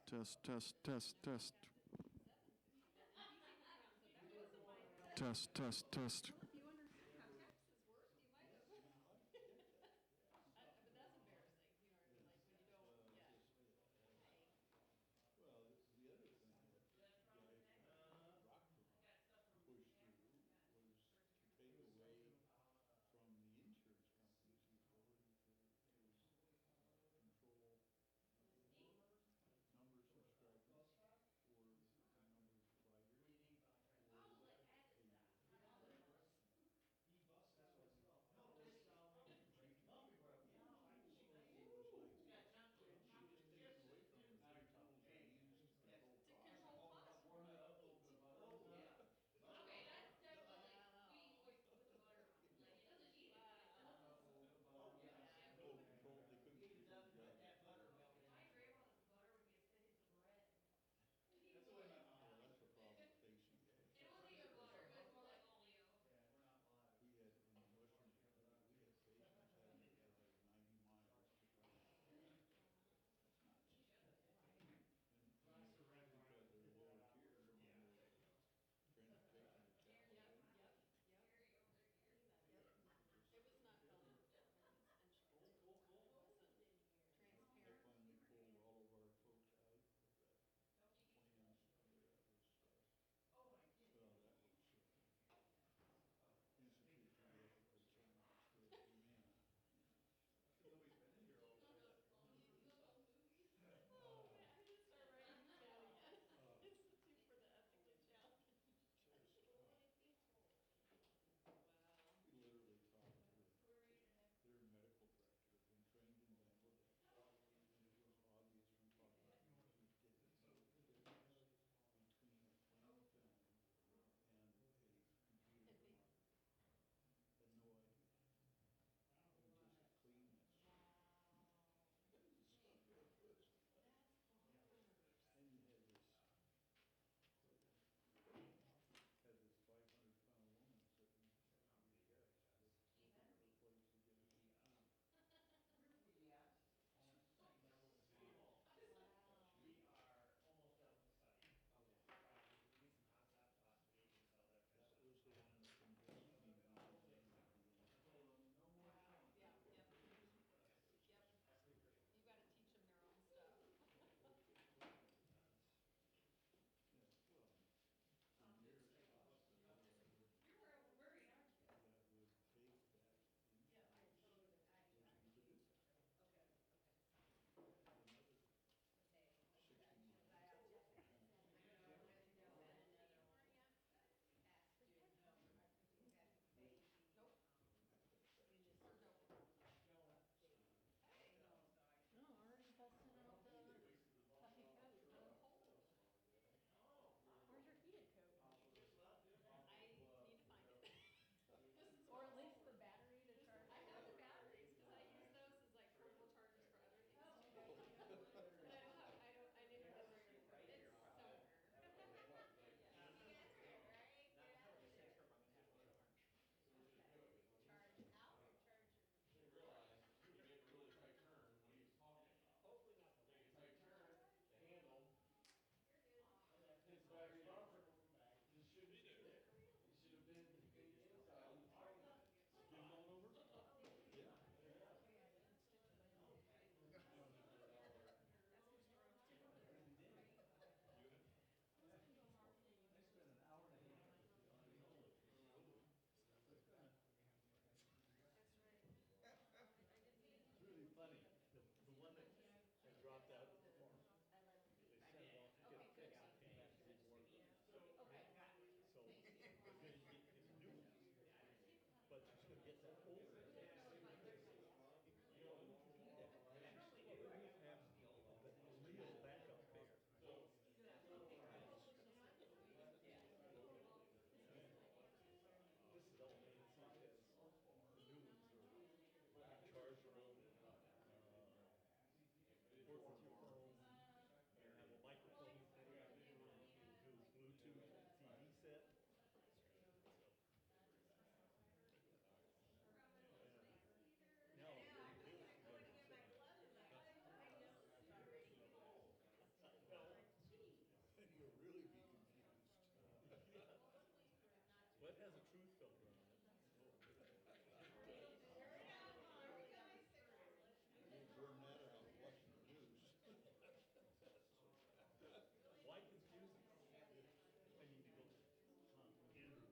Test, test, test, test. Test, test, test. Well, if you understood how taxes work, you might have. But that's embarrassing, you know, like when you don't, yeah. Hey. Well, the other thing that the guy from Rockford pushed through was to take away from the insurance companies the ability to control number of subscribers or the number of providers or a it was like she just taken away from the three tools that he used to control To costs. control costs. Oh, yeah. Okay, that's definitely, Wow. we always put the butter on, like, it doesn't eat it. Oh, yeah. Oh, control, they couldn't control the butter. My grandma's butter would get thick as bread. Well, that's a problem with ACA. It wasn't even butter, it was more like oleo. We had, in Western Kentucky, we had patients having to drive 90 miles to come. That's not cheap. And because they're lower tier, when transportation is challenging. Yep. It was not covered insurance. It wasn't They transparent. finally pulled all of our folks out of that plans. That was, well, that was Institute for the Ethical Science, but amen. Nobody's been in here all day. Oh, man, I just start writing this down again. Institute for the Ethically Challenged. Wow. We literally talked to their medical director, had been trained in Bangladesh. And it was obvious from talking to him, he didn't know the difference between a clean film and a computer marker. Had no idea. It was just a cleanness. Stuff like this. And you had this 500-pound woman sitting at the desk looking for a place to get a seat. We are almost done with the study. We need some concept, classification, so that. That was the one that convinced me when I was in the Yeah, yep. Yep. You gotta teach them their own stuff. yeah, well, and there's a hospital You're worried, aren't you? that would take that Yeah, I insurance totally, I. looking to do that. Okay, okay. Another 60 months. Nope. Or nope. Hey. No, already busting out the puffy coat. Where's your heated coat? I need to find it. This is Or at least the battery to charge. I have the batteries, cause I use those as like portable chargers for other things too. But I need to remember it's solar. Charge out or charge your You realize you make a really tight turn when he's talking. Hopefully not. Take a tight turn, the handle. His battery just shouldn't be there. He should have been inside. Been going over? Yeah. I spent an hour and a half. It's really funny, the one that dropped out of the farm, they sent it off to get fixed, and it didn't work. So, they're gonna get his new one, but she's gonna get that old one. Actually, it would have the real backup there. This is all fancy, the new ones are rechargeable, work with your phone, and have a microphone for you, do Bluetooth TV set. it has a truth filter on it. We'll burn that out watching the news. Why confuse it? I need to go. Andrew.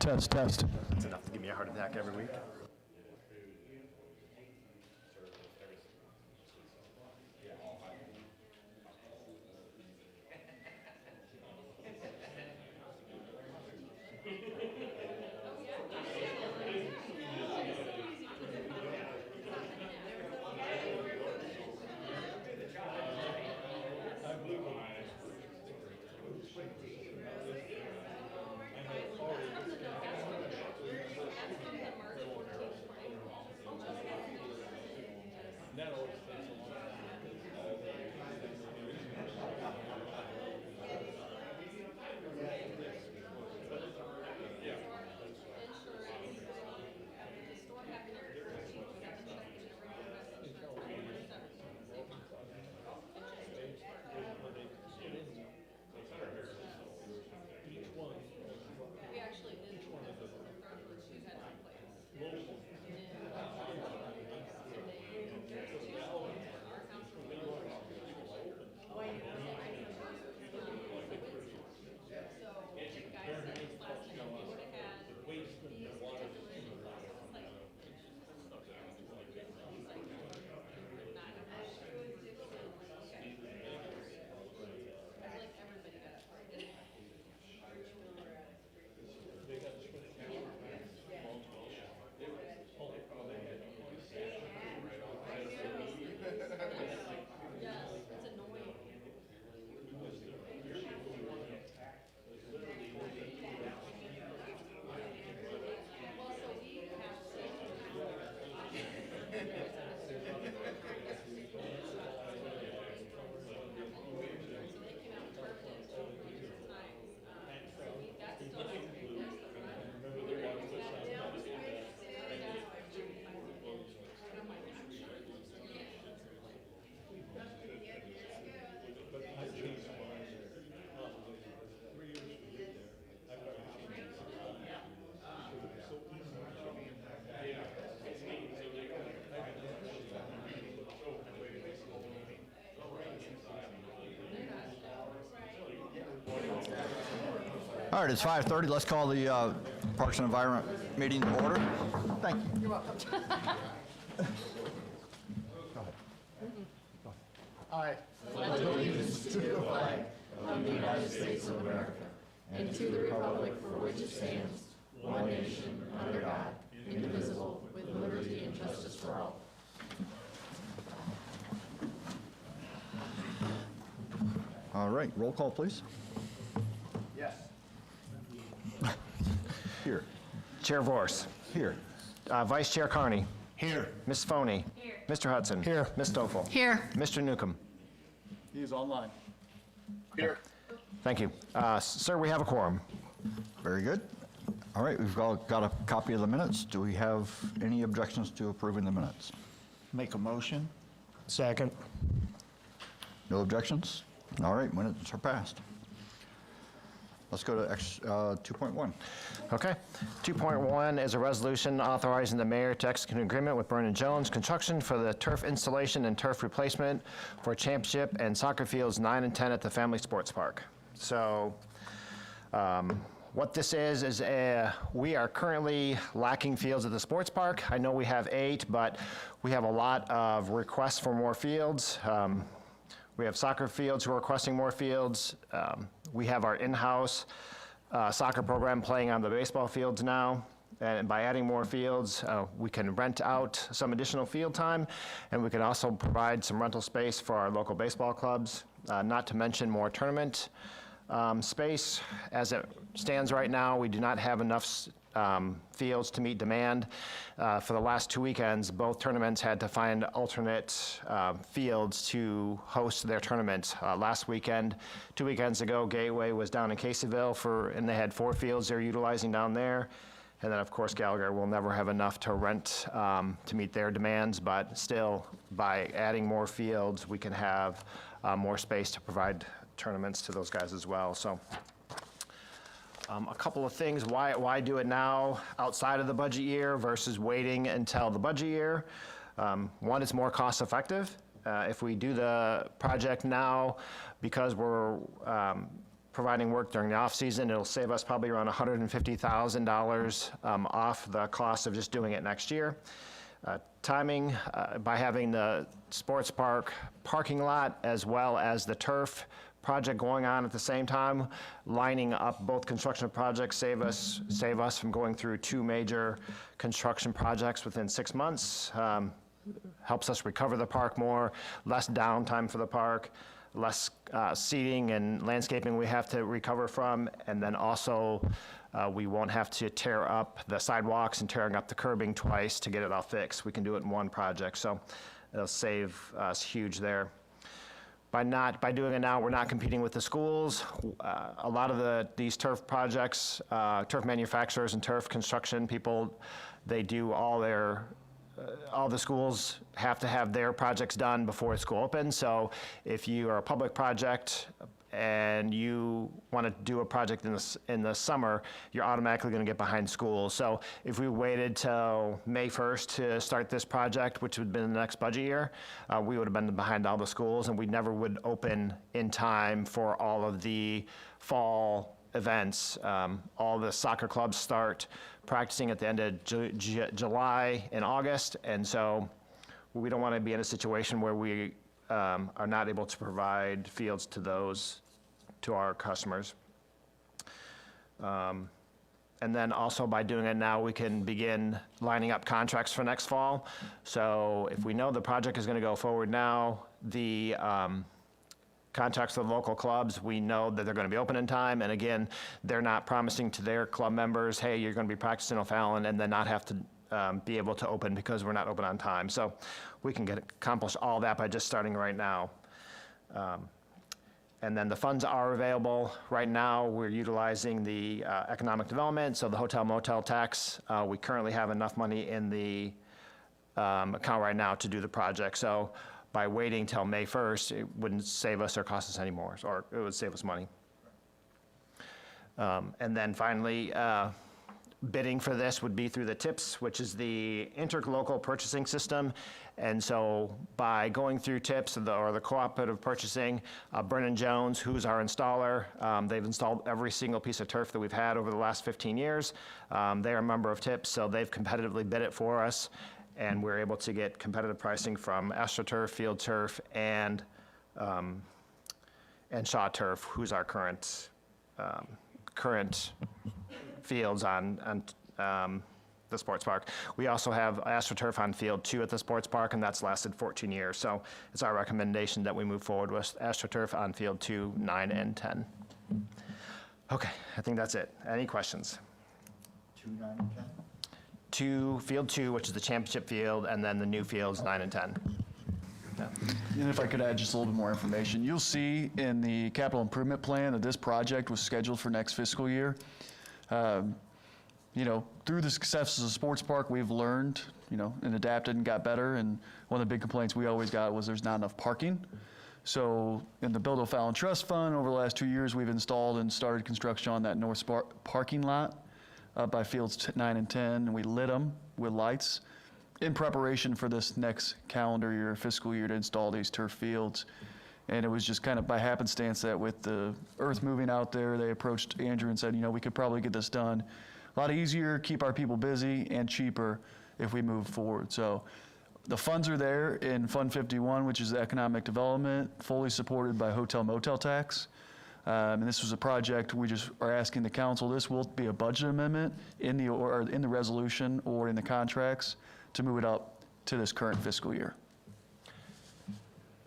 test, test. That's enough to give me a heart attack every week. We actually did, because the third one, she had to replace. All right, it's 5:30. Let's call the Parks and Environment meeting to order. Thank you. You're welcome. Aye. All right, roll call, please. Yes. Here. Chair Vorse. Here. Vice Chair Carney. Here. Ms. Foney. Here. Mr. Hudson. Here. Ms. Stoffel. Here. Mr. Newcomb. He's online. Thank you. Sir, we have a quorum. Very good. All right, we've got a copy of the minutes. Do we have any objections to approving the minutes? Make a motion. Second. No objections? All right, minutes are passed. Let's go to 2.1. Okay. 2.1 is a resolution authorizing the mayor to execute an agreement with Byrne & Jones Construction for the turf installation and turf replacement for championship and soccer fields 9 and 10 at the Family Sports Park. So what this is we are currently lacking fields at the sports park. I know we have 8, but we have a lot of requests for more fields. We have soccer fields who are requesting more fields. We have our in-house soccer program playing on the baseball fields now. And by adding more fields, we can rent out some additional field time, and we can also provide some rental space for our local baseball clubs, not to mention more tournament space. As it stands right now, we do not have enough fields to meet demand. For the last 2 weekends, both tournaments had to find alternate fields to host their tournaments. Last weekend, 2 weekends ago, Gateway was down in Caseyville and they had 4 fields they're utilizing down there. And then, of course, Gallagher will never have enough to rent to meet their demands, but still, by adding more fields, we can have more space to provide tournaments to those guys as well. So. A couple of things, why do it now outside of the budget year versus waiting until the budget year? One, it's more cost effective. If we do the project now, because we're providing work during the off-season. It'll save us probably around $150,000 off the cost of just doing it next year. Timing, by having the sports park parking lot as well as the turf project going on at the same time, lining up both construction projects save us from going through 2 major construction projects within 6 months. Helps us recover the park more, less downtime for the park, less seating and landscaping we have to recover from, and then also we won't have to tear up the sidewalks and tearing up the curbing twice to get it all fixed. We can do it in one project, so it'll save us huge there. By doing it now, we're not competing with the schools. A lot of these turf projects, turf manufacturers and turf construction people, they do all the schools have to have their projects done before school opens. So if you are a public project and you want to do a project in the summer, you're automatically going to get behind school. So if we waited till May 1st to start this project, which would have been the next budget year, we would have been behind all the schools, and we never would open in time for all of the fall events. All the soccer clubs start practicing at the end of July and August, and so we don't want to be in a situation where we are not able to provide fields to our customers. And then also by doing it now, we can begin lining up contracts for next fall. So if we know the project is going to go forward now, the contracts with the local clubs, we know that they're going to be open in time. And again, they're not promising to their club members, hey, you're going to be practicing O'Fallon, and then not have to be able to open because we're not open on time. So we can accomplish all that by just starting right now. And then the funds are available. Right now, we're utilizing the economic development, so the hotel motel tax. We currently have enough money in the account right now to do the project. So by waiting till May 1st, it wouldn't save us or cost us any more, or it would save us money. And then finally, bidding for this would be through the TIPS, which is the interlocal purchasing system. And so by going through TIPS or the cooperative purchasing, Brennan Jones, who's our installer, they've installed every single piece of turf that we've had over the last 15 years. They're a member of TIPS, so they've competitively bid it for us, and we're able to get competitive pricing from AstroTurf, Field Turf, and Shaw Turf, who's our current fields on the sports park. We also have AstroTurf on Field 2 at the sports park, and that's lasted 14 years. So it's our recommendation that we move forward with AstroTurf on Field 2, 9, and 10. Okay, I think that's it. Any questions? 2, 9, and 10? Field 2, which is the championship field, and then the new fields, 9 and 10. Yeah. And if I could add just a little bit more information, you'll see in the capital improvement plan that this project was scheduled for next fiscal year. You know, through the success of the sports park, we've learned, you know, and adapted and got better. And one of the big complaints we always got was there's not enough parking. So in the Build O'Fallon Trust Fund, over the last 2 years, we've installed and started construction on that north parking lot by fields 9 and 10, and we lit them with lights in preparation for this next calendar year, fiscal year, to install these turf fields. And it was just kind of by happenstance that with the earth moving out there, they approached Andrew and said, you know, we could probably get this done a lot easier, keep our people busy, and cheaper if we move forward. So the funds are there in Fund 51, which is economic development, fully supported by hotel motel tax. And this was a project we just are asking the council. This will be a budget amendment in the resolution or in the contracts to move it up to this current fiscal year.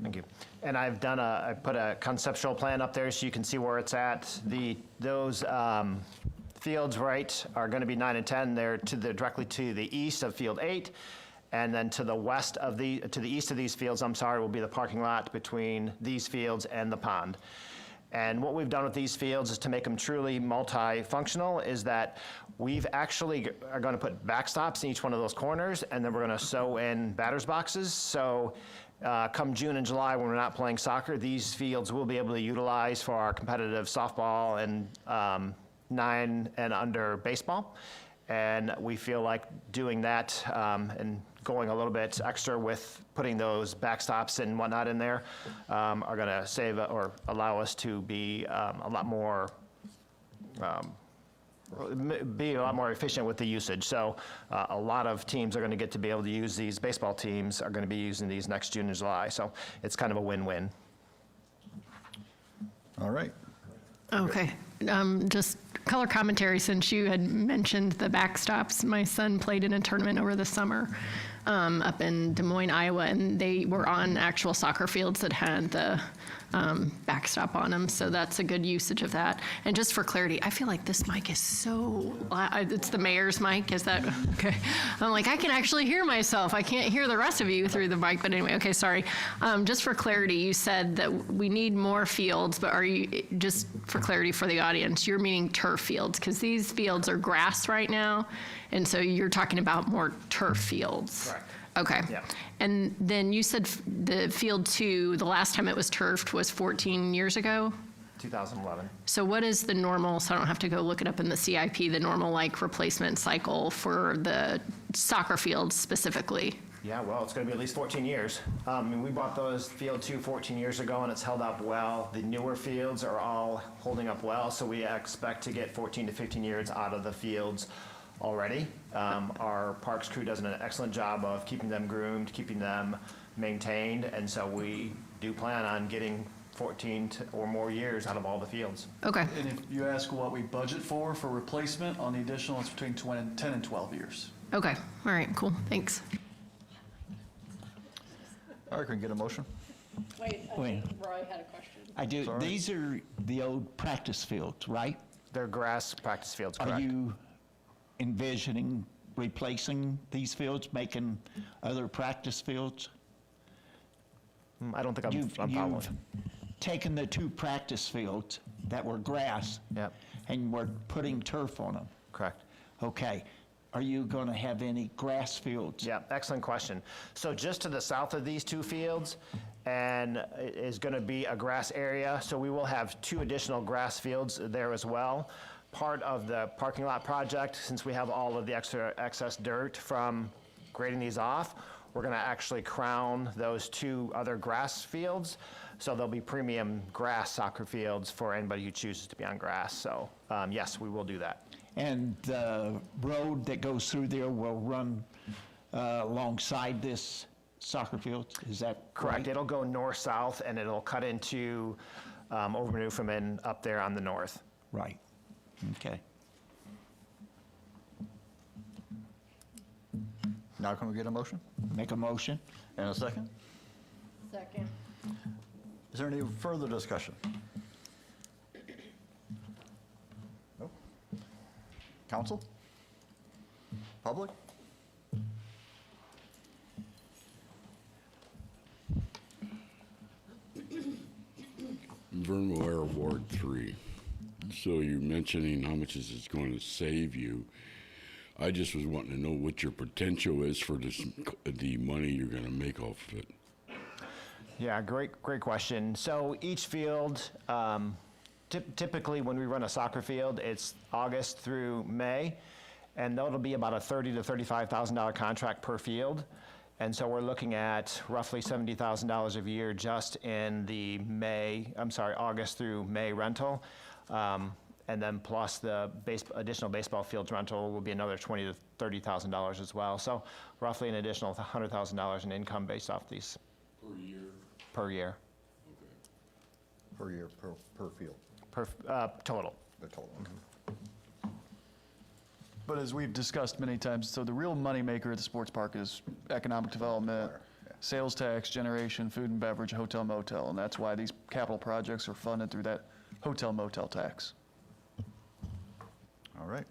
Thank you. And I put a conceptual plan up there so you can see where it's at. Those fields, right, are going to be 9 and 10. They're directly to the east of Field 8, and then to the east of these fields, will be the parking lot between these fields and the pond. And what we've done with these fields is to make them truly multifunctional, is that we've actually are going to put backstops in each one of those corners, and then we're going to sew in batter's boxes. So come June and July, when we're not playing soccer, these fields we'll be able to utilize for our competitive softball and 9 and under baseball. And we feel like doing that and going a little bit extra with putting those backstops and whatnot in there are going to save or allow us to be a lot more efficient with the usage. So a lot of teams are going to get to be able to use these. Baseball teams are going to be using these next June and July. So it's kind of a win-win. All right. Okay, just color commentary, since you had mentioned the backstops. My son played in a tournament over the summer up in Des Moines, Iowa, and they were on actual soccer fields that had the backstop on them, so that's a good usage of that. And just for clarity, I feel like this mic is so, it's the mayor's mic, is that, okay? I'm like, I can actually hear myself. I can't hear the rest of you through the mic, but anyway, okay, sorry. Just for clarity, you said that we need more fields, but are you, just for clarity for the audience, you're meaning turf fields, because these fields are grass right now, and so you're talking about more turf fields. Correct. Okay. Yeah. And then you said the field 2, the last time it was turfed was 14 years ago? 2011. So what is the normal, so I don't have to go look it up in the CIP, the normal like replacement cycle for the soccer fields specifically? Yeah, well, it's going to be at least 14 years. We bought those field 2 14 years ago, and it's held up well. The newer fields are all holding up well, so we expect to get 14 to 15 years out of the fields already. Our parks crew does an excellent job of keeping them groomed, keeping them maintained, and so we do plan on getting 14 or more years out of all the fields. Okay. And if you ask what we budget for replacement on the additional, it's between 10 and 12 years. Okay. All right, cool. Thanks. All right, can we get a motion? Wait, I Wait. think Roy had a question. I do, Sorry. these are the old practice fields, right? They're grass practice fields, correct? Are you envisioning replacing these fields, making other practice fields? I don't think I'm following. You've taken the 2 practice fields that were grass. Yep. And we're putting turf on them. Correct. Okay. Are you going to have any grass fields? Yeah, excellent question. So just to the south of these 2 fields and is going to be a grass area. So we will have 2 additional grass fields there as well. Part of the parking lot project, since we have all of the excess dirt from grading these off, we're going to actually crown those 2 other grass fields. So there'll be premium grass soccer fields for anybody who chooses to be on grass. So yes, we will do that. And the road that goes through there will run alongside this soccer field? Is that Correct. right? It'll go north-south, and it'll cut into over Newfoundland up there on the north. Right. Okay. Now can we get a motion? Make a motion? And a second? Second. Is there any further discussion? No? Council? Public? Vern Moyer, Ward 3. So you're mentioning how much this is going to save you. I just was wanting to know what your potential is for this, the money you're going to make off of it. Yeah, great question. So each field, typically when we run a soccer field, it's August through May, and that'll be about a $30,000 to $35,000 contract per field. And so we're looking at roughly $70,000 a year just in the August through May rental. And then plus the additional baseball fields rental will be another $20,000 to $30,000 as well. So roughly an additional $100,000 in income based off these. Per year? Per year. Per year, per field, Total. the total. But as we've discussed many times, so the real moneymaker at the sports park is economic development, Yeah. sales tax generation, food and beverage, hotel motel, and that's why these capital projects are funded through that hotel motel tax. All right.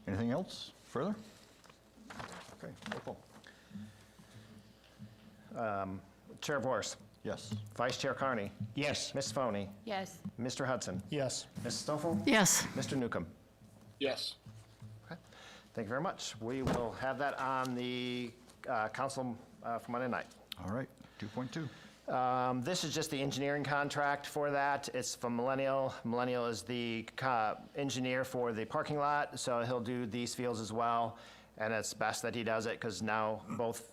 Anything else further? Okay, roll call. Chair Borst, Yes. Vice Chair Carney, Yes. Ms. Foney, Yes. Mr. Hudson, Yes. Ms. Stoffel, Yes. Mr. Newcomb. Yes. Thank you very much. We will have that on the council for Monday night. All right, 2.2. This is just the engineering contract for that. It's from Millennial. Millennial is the engineer for the parking lot, so he'll do these fields as well. And it's best that he does it because now both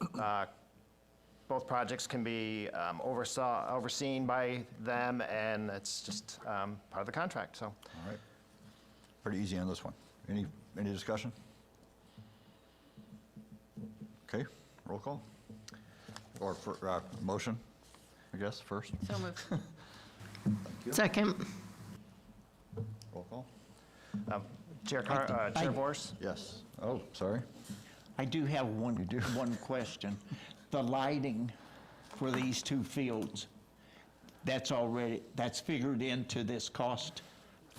projects can be overseen by them, and it's just part of the contract, so. All right. Pretty easy on this one. Any discussion? Okay, roll call. Or for, motion, I guess, first. So moved. Second. Roll call. Chair Vorse? Yes. Oh, sorry. I do have one question. The lighting for these two fields, that's figured into this cost?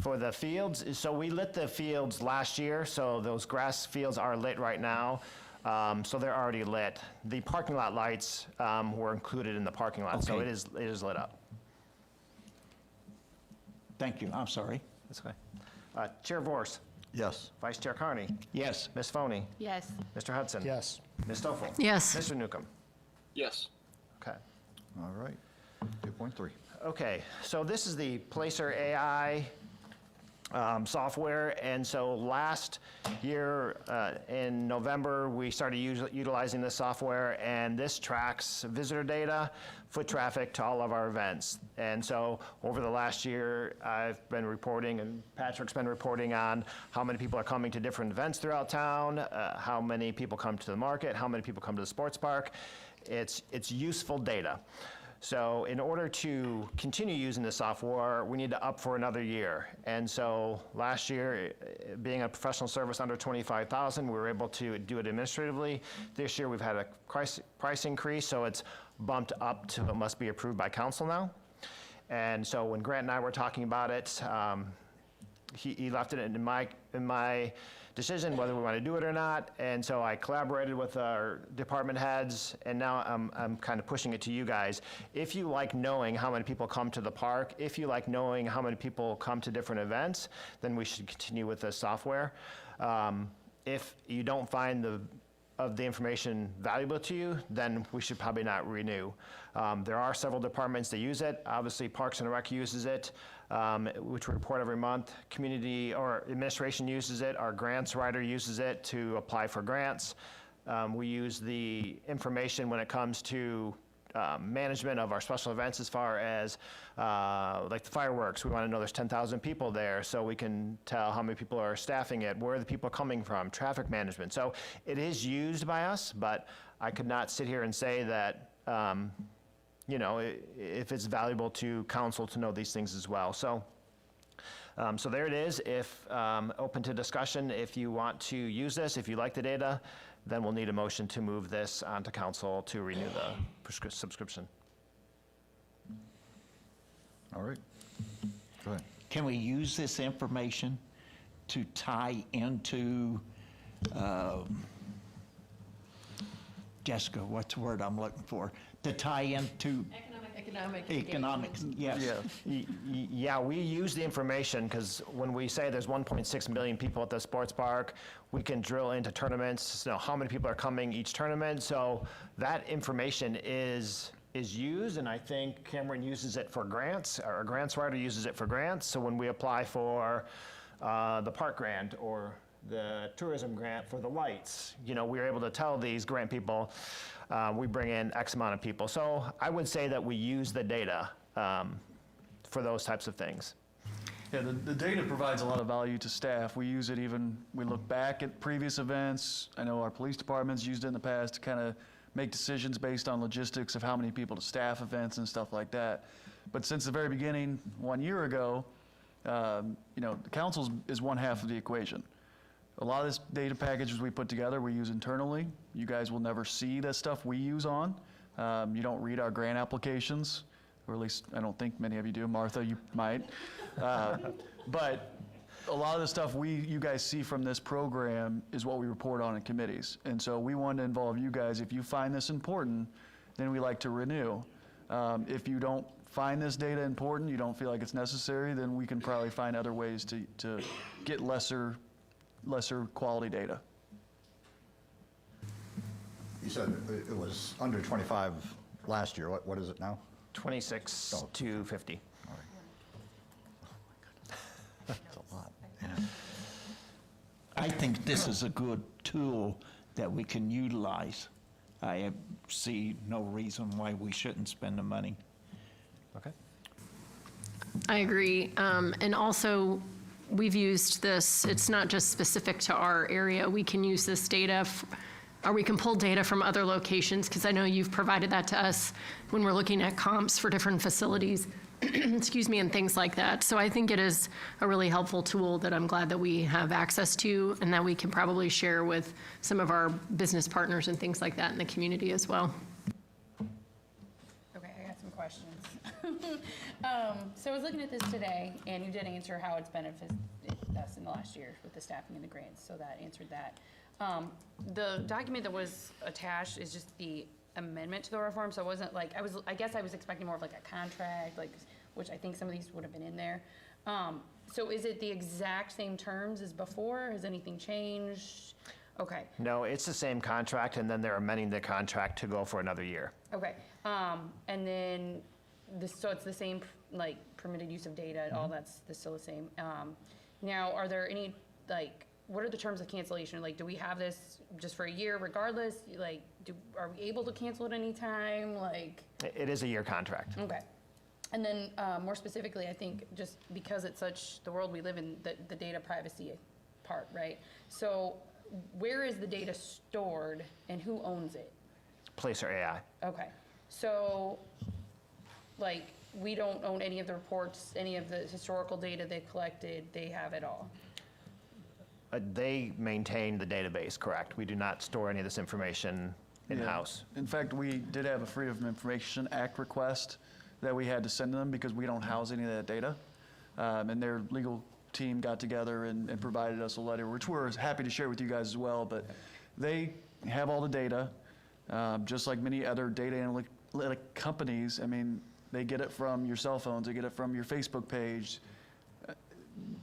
For the fields, so we lit the fields last year, so those grass fields are lit right now. So they're already lit. The parking lot lights were included in the parking lot, so Okay. it is lit up. Thank you, I'm sorry. That's okay. Chair Vorse, Yes. Vice Chair Carney, Yes. Ms. Foney, Yes. Mr. Hudson. Yes. Ms. Stoffel. Yes. Mr. Newcomb. Yes. Okay. All right. 2.3. Okay, so this is the Placer AI software, and so last year in November, we started utilizing this software, and this tracks visitor data, foot traffic to all of our events. And so over the last year, I've been reporting, and Patrick's been reporting on how many people are coming to different events throughout town, how many people come to the market, how many people come to the sports park. It's useful data. So in order to continue using the software, we need to up for another year. And so last year, being a professional service under $25,000, we were able to do it administratively. This year, we've had a price increase, so it's bumped up to it must be approved by council now. And so when Grant and I were talking about it, he left it in my decision whether we want to do it or not. And so I collaborated with our department heads, and now I'm kind of pushing it to you guys. If you like knowing how many people come to the park, if you like knowing how many people come to different events, then we should continue with this software. If you don't find the information valuable to you, then we should probably not renew. There are several departments that use it. Obviously, Parks and Rec uses it, which we report every month. Community or administration uses it. Our grants writer uses it to apply for grants. We use the information when it comes to management of our special events as far as like the fireworks. We want to know there's 10,000 people there, so we can tell how many people are staffing it, where are the people coming from, traffic management. So it is used by us, but I could not sit here and say that, you know, if it's valuable to council to know these things as well. So there it is. If open to discussion, if you want to use this, if you like the data, then we'll need a motion to move this onto council to renew the subscription. All right. Go ahead. Can we use this information to tie into, Jessica, what's the word I'm looking for? To tie into economics, yes. Yeah, we use the information because when we say there's 1.6 million people at the sports park, we can drill into tournaments, you know, how many people are coming each tournament. So that information is used, and I think Cameron uses it for grants. Our grants writer uses it for grants. So when we apply for the park grant or the tourism grant for the lights, you know, we're able to tell these grant people, we bring in X amount of people. So I would say that we use the data for those types of things. Yeah, the data provides a lot of value to staff. We use it we look back at previous events. I know our police department's used it in the past to kind of make decisions based on logistics of how many people to staff events and stuff like that. But since the very beginning, 1 year ago, you know, the council is one half of the equation. A lot of this data packages we put together, we use internally. You guys will never see the stuff we use on. You don't read our grant applications, or at least I don't think many of you do. Martha, you might. But a lot of the stuff you guys see from this program is what we report on in committees. And so we want to involve you guys. If you find this important, then we like to renew. If you don't find this data important, you don't feel like it's necessary, then we can probably find other ways to get lesser quality data. You said it was under 25 last year. What is it now? 26 to 50. That's a lot. Yeah. I think this is a good tool that we can utilize. I see no reason why we shouldn't spend the money. Okay. I agree. And also, we've used this, it's not just specific to our area. We can use this data, or we can pull data from other locations, because I know you've provided that to us when we're looking at comps for different facilities, excuse me, and things like that. So I think it is a really helpful tool that I'm glad that we have access to, and that we can probably share with some of our business partners and things like that in the community as well. Okay, I got some questions. So I was looking at this today, and you did answer how it's benefited us in the last year with the staffing and the grants, so that answered that. The document that was attached is just the amendment to the reform, so it wasn't like, I guess I was expecting more of like a contract, like, which I think some of these would have been in there. So is it the exact same terms as before? Has anything changed? Okay. No, it's the same contract, and then they're amending the contract to go for another year. Okay, and then so it's the same, like, permitted use of data, all that's still the same. Now, are there any, like, what are the terms of cancellation? Like, do we have this just for a year regardless? Like, are we able to cancel at any time? Like, It is a year contract. okay. And then, more specifically, I think just because it's such the world we live in, the data privacy part, right? So where is the data stored and who owns it? Placer AI. Okay, so, like, we don't own any of the reports, any of the historical data they collected, they have it all? They maintain the database, correct? We do not store any of this information in-house. In fact, we did have a Freedom of Information Act request that we had to send to them because we don't house any of that data. And their legal team got together and provided us a letter, which we're happy to share with you guys as well. But they have all the data, just like many other data analytic companies. I mean, they get it from your cell phones, they get it from your Facebook page.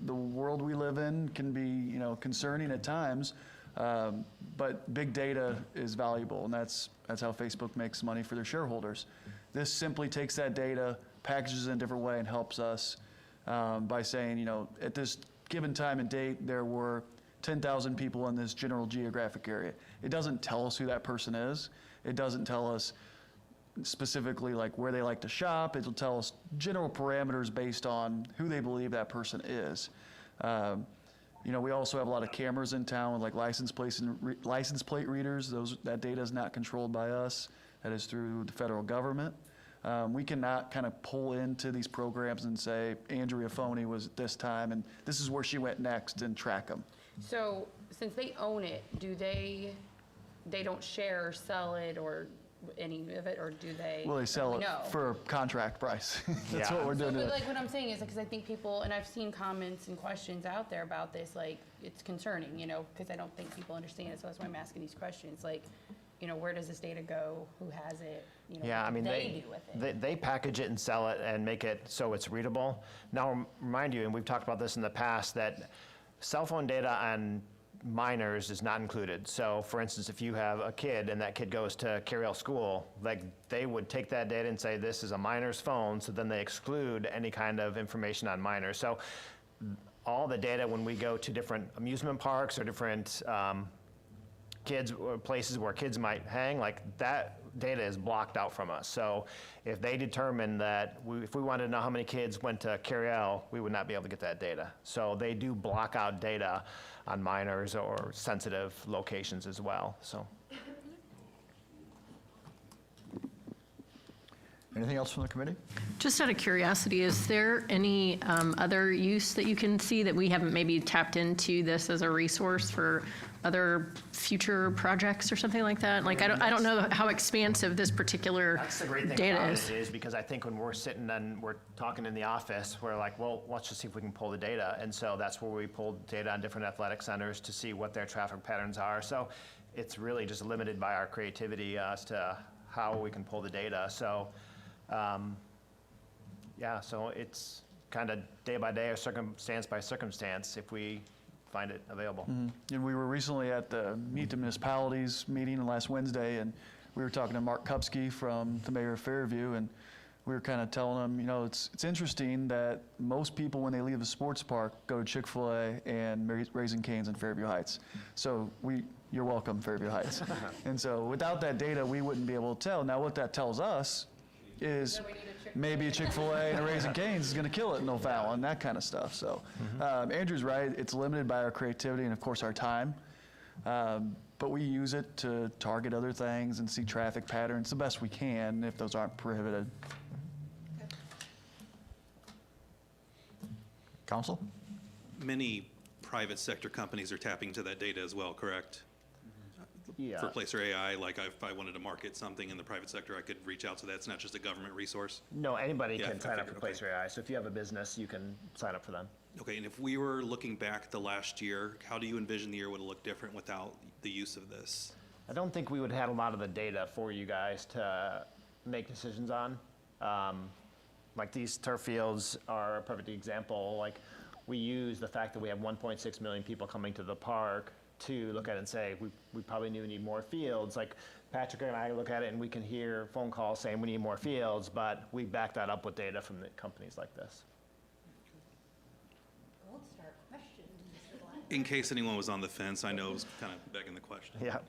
The world we live in can be, concerning at times, but big data is valuable, and that's how Facebook makes money for their shareholders. This simply takes that data, packages it in a different way, and helps us by saying, at this given time and date, there were 10,000 people in this general geographic area. It doesn't tell us who that person is. It doesn't tell us specifically like where they like to shop. It'll tell us general parameters based on who they believe that person is. We also have a lot of cameras in town with like license plate readers. That data is not controlled by us. That is through the federal government. We cannot kind of pull into these programs and say Andrea Phoney was at this time and this is where she went next and track them. So, since they own it, do they don't share or sell it or any of it, or do they? Well, they sell it No. for contract price. That's Yeah. what we're doing. But like what I'm saying is, because I think people, and I've seen comments and questions out there about this, like, it's concerning, because I don't think people understand it, so that's why I'm asking these questions, like, where does this data go? Who has it? Yeah, what I mean, do they do with it? they package it and sell it and make it so it's readable. Now, remind you, and we've talked about this in the past, that cell phone data on minors is not included. So, for instance, if you have a kid and that kid goes to Carriel School, like, they would take that data and say, this is a minor's phone, so then they exclude any kind of information on minors. So, all the data when we go to different amusement parks or different kids or places where kids might hang, like, that data is blocked out from us. So if they determine that if we wanted to know how many kids went to Carriel, we would not be able to get that data. So they do block out data on minors or sensitive locations as well. So. Anything else from the committee? Just out of curiosity, is there any other use that you can see that we haven't maybe tapped into this as a resource for other future projects or something like that? Like, I don't know how expansive this particular That's the great thing data about is. it is because I think when we're sitting and we're talking in the office, we're like, well, let's just see if we can pull the data. And so that's where we pulled data on different athletic centers to see what their traffic patterns are. So it's really just limited by our creativity as to how we can pull the data. So, so it's kind of day by day or circumstance by circumstance if we find it available. And we were recently at the Meet the Municipalities meeting last Wednesday, and we were talking to Mark Kupsky from the mayor of Fairview, and we were kind of telling them, you know, it's interesting that most people, when they leave the sports park, go to Chick-fil-A and Raising Cane's in Fairview Heights. So you're welcome, Fairview Heights. And so without that data, we wouldn't be able to tell. Now, what that tells us is maybe a Chick-fil-A and a Raising Cane's is going to kill it in O'Fallon, that kind of stuff. So Andrew's right. It's limited by our creativity and, of course, our time. But we use it to target other things and see traffic patterns the best we can if those aren't prohibited. Council? Many private sector companies are tapping into that data as well, correct? Yeah. For Placer AI, like if I wanted to market something in the private sector, I could reach out to that. It's not just a government resource. No, anybody Yeah, can I sign up figured, for okay. Placer AI. So if you have a business, you can sign up for them. Okay, and if we were looking back the last year, how do you envision the year would look different without the use of this? I don't think we would have a lot of the data for you guys to make decisions on. Like these turf fields are a perfect example. Like we use the fact that we have 1.6 million people coming to the park to look at it and say, we probably need more fields. Like Patrick and I look at it and we can hear phone calls saying we need more fields, but we back that up with data from the companies like this. Gold star question, Mr. Black. In case anyone was on the fence, I know it was kind of begging the question. Yeah.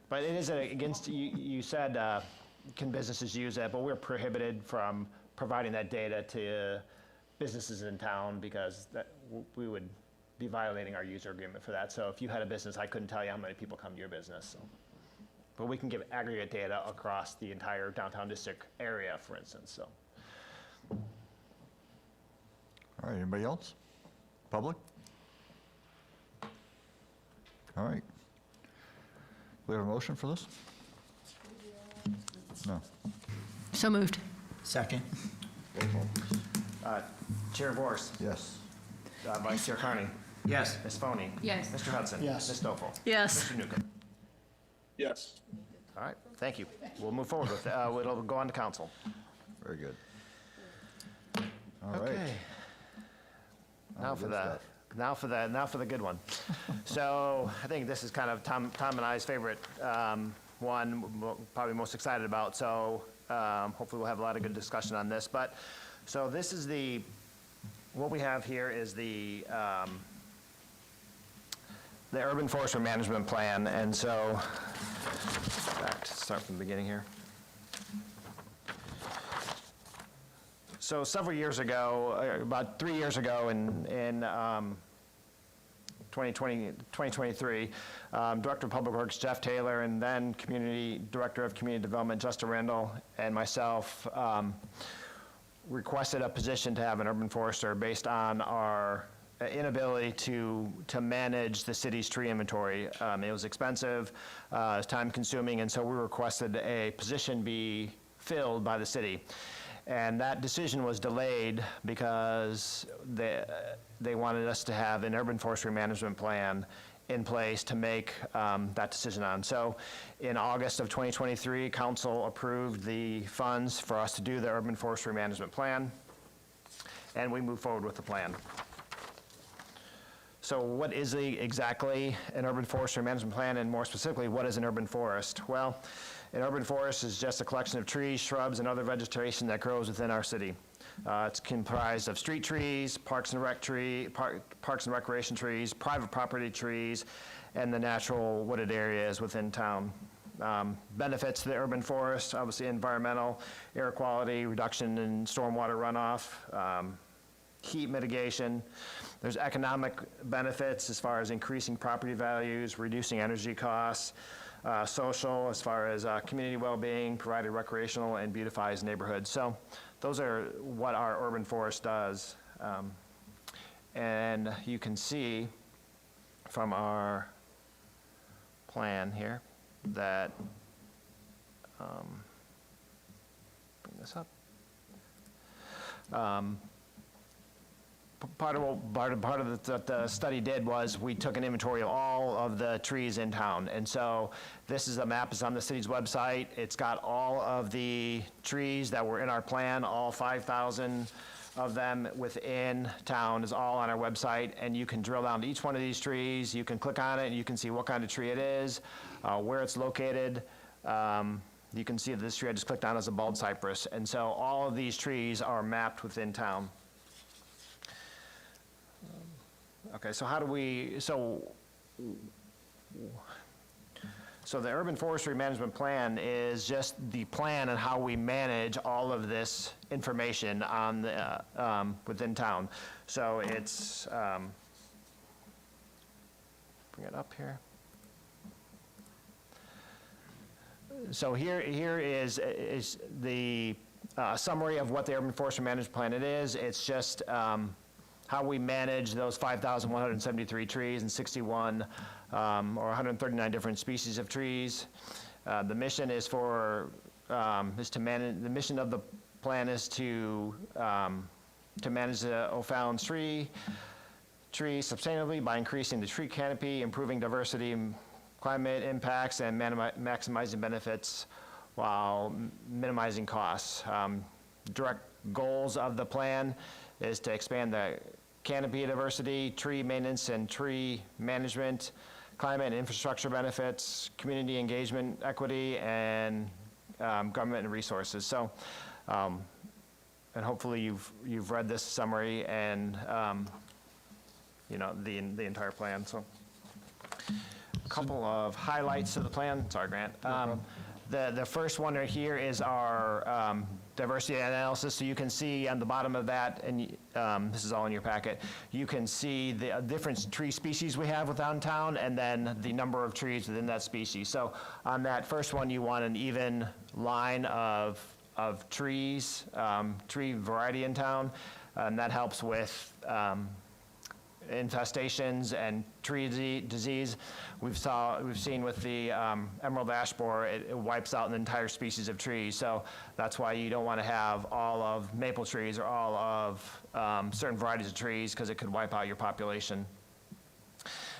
But it is against, you said, can businesses use it, but we're prohibited from providing that data to businesses in town because we would be violating our user agreement for that. So if you had a business, I couldn't tell you how many people come to your business. So. But we can give aggregate data across the entire downtown district area, for instance, so. All right, anybody else? Public? All right. We have a motion for this? No. So moved. Second. Chair Vorse, Yes. Vice Chair Carney, Yes. Ms. Foney. Yes. Mr. Hudson. Yes. Ms. Stoffel. Yes. Mr. Newcomb. Yes. All right, thank you. We'll move forward with it. It'll go on to council. Very good. All right. Okay. Now Oh, for good the, now for the good one. So I think this is kind of Tom and I's favorite one, probably most excited about. So hopefully we'll have a lot of good discussion on this. But so this is what we have here is the urban forestry management plan. And so back to start from the beginning here. So several years ago, about 3 years ago in 2023, Director of Public Works Jeff Taylor and then Director of Community Development Justin Randall and myself requested a position to have an urban forester based on our inability to manage the city's tree inventory. It was expensive, it was time consuming, and so we requested a position be filled by the city. And that decision was delayed because they wanted us to have an urban forestry management plan in place to make that decision on. So in August of 2023, council approved the funds for us to do the urban forestry management plan, and we moved forward with the plan. So what is exactly an urban forestry management plan, and more specifically, what is an urban forest? Well, an urban forest is just a collection of trees, shrubs, and other vegetation that grows within our city. It's comprised of street trees, parks and recreation trees, private property trees, and the natural wooded areas within town. Benefits to the urban forest, obviously environmental, air quality, reduction in stormwater runoff, heat mitigation. There's economic benefits as far as increasing property values, reducing energy costs, social as far as community well-being, provided recreational and beautifies neighborhoods. So those are what our urban forest does. And you can see from our plan here that, bring this up. Part of what the study did was we took an inventory of all of the trees in town. And so this is a map. It's on the city's website. It's got all of the trees that were in our plan, all 5,000 of them within town is all on our website. And you can drill down to each one of these trees. You can click on it and you can see what kind of tree it is, where it's located. You can see that this tree I just clicked on is a bald cypress, and so all of these trees are mapped within town. Okay, so how do we, so the urban forestry management plan is just the plan on how we manage all of this information on the, within town. So it's, bring it up here. So here is the summary of what the urban forestry management plan it is. It's just how we manage those 5,173 trees and 61 or 139 different species of trees. The mission is to manage. The mission of the plan is to manage the O'Fallon's trees sustainably by increasing the tree canopy, improving diversity, climate impacts, and maximizing benefits while minimizing costs. Direct goals of the plan is to expand the canopy diversity, tree maintenance and tree management, climate and infrastructure benefits, community engagement, equity, and government and resources. So, and hopefully you've read this summary and you know the entire plan. So, a couple of highlights of the plan. Sorry, Grant. The first one right here is our diversity analysis. So you can see on the bottom of that, and this is all in your packet, you can see the different tree species we have within town and then the number of trees within that species. So on that first one, you want an even line of trees, tree variety in town, and that helps with infestations and tree disease. We've seen with the emerald ash borer, it wipes out an entire species of trees. So that's why you don't want to have all of maple trees or all of certain varieties of trees, because it could wipe out your population.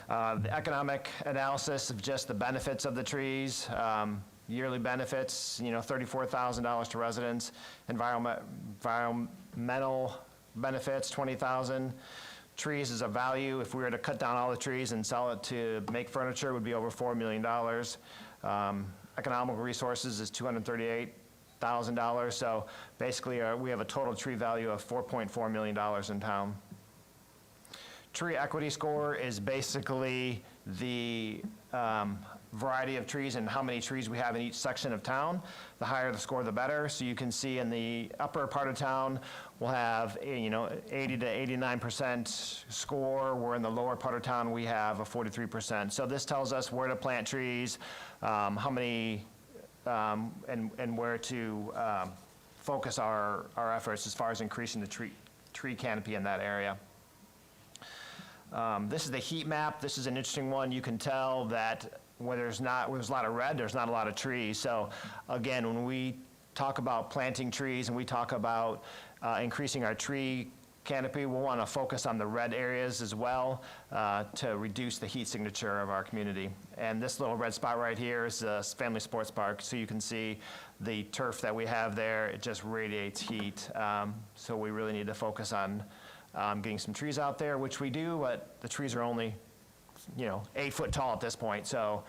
The economic analysis of just the benefits of the trees, yearly benefits, you know, $34,000 to residents, environmental benefits, $20,000. Trees as a value, if we were to cut down all the trees and sell it to make furniture, it would be over $4 million. Economical resources is $238,000. So basically, we have a total tree value of $4.4 million in town. Tree equity score is basically the variety of trees and how many trees we have in each section of town. The higher the score, the better. So you can see in the upper part of town, we'll have 80 to 89% score, where in the lower part of town, we have a 43%. So this tells us where to plant trees, how many, and where to focus our efforts as far as increasing the tree canopy in that area. This is the heat map. This is an interesting one. You can tell that where there's a lot of red, there's not a lot of trees. So again, when we talk about planting trees and we talk about increasing our tree canopy, we'll want to focus on the red areas as well to reduce the heat signature of our community. And this little red spot right here is the Family Sports Park. So you can see the turf that we have there. It just radiates heat. So we really need to focus on getting some trees out there, which we do, but the trees are only 8 foot tall at this point. So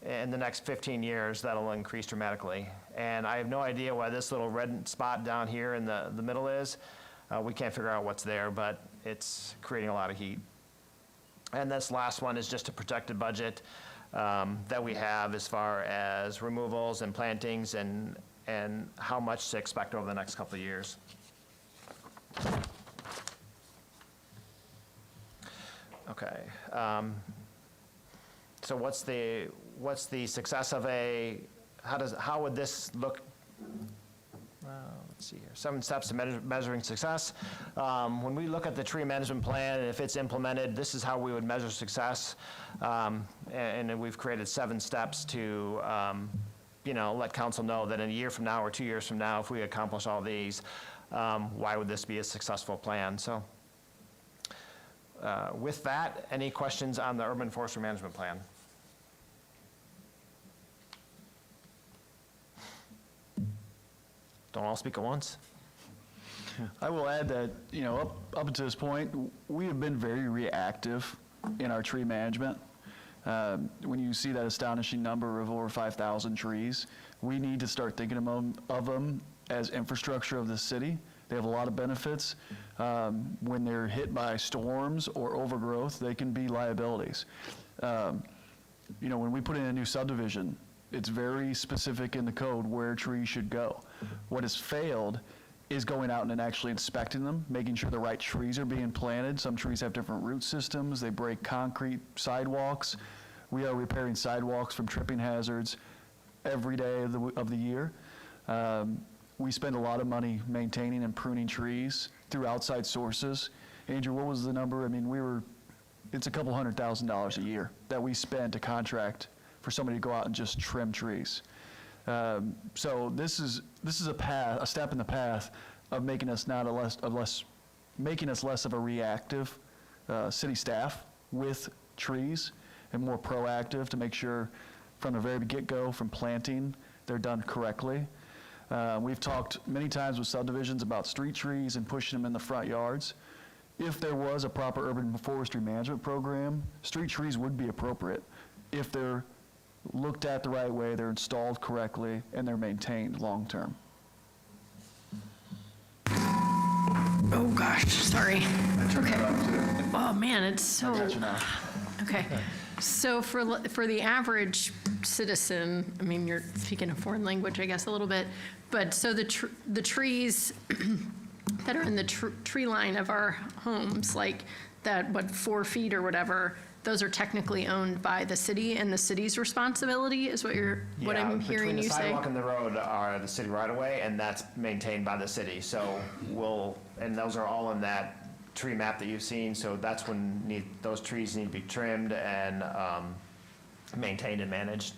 in the next 15 years, that'll increase dramatically. And I have no idea why this little red spot down here in the middle is. We can't figure out what's there, but it's creating a lot of heat. And this last one is just a protected budget that we have as far as removals and plantings and how much to expect over the next couple of years. Okay. So what's the success of how would this look? Let's see here. 7 steps to measuring success. When we look at the tree management plan, and if it's implemented, this is how we would measure success. And we've created 7 steps to, let council know that in a year from now or 2 years from now, if we accomplish all these, why would this be a successful plan? So. With that, any questions on the urban forestry management plan? Don't all speak at once? I will add that, up until this point, we have been very reactive in our tree management. When you see that astonishing number of over 5,000 trees, we need to start thinking of them as infrastructure of the city. They have a lot of benefits. When they're hit by storms or overgrowth, they can be liabilities. You know, when we put in a new subdivision, it's very specific in the code where trees should go. What has failed is going out and actually inspecting them, making sure the right trees are being planted. Some trees have different root systems. They break concrete sidewalks. We are repairing sidewalks from tripping hazards every day of the year. We spend a lot of money maintaining and pruning trees through outside sources. Andrew, what was the number? I mean, it's a couple $100,000 a year that we spend to contract for somebody to go out and just trim trees. So this is a step in the path of making us making us less of a reactive city staff with trees and more proactive to make sure from the very get-go, from planting, they're done correctly. We've talked many times with subdivisions about street trees and pushing them in the front yards. If there was a proper urban forestry management program, street trees would be appropriate if they're looked at the right way, they're installed correctly, and they're maintained long-term. Oh, gosh, sorry. Okay. Oh, man, it's so... Gotcha now. Okay. So for the average citizen, I mean, you're speaking a foreign language, I guess, a little bit, but so the trees that are in the tree line of our homes, like that, 4 feet or whatever, those are technically owned by the city, and the city's responsibility is what I'm hearing you Between the say? sidewalk and the road are the city right away, and that's maintained by the city. So and those are all in that tree map that you've seen, so that's when those trees need to be trimmed and maintained and managed.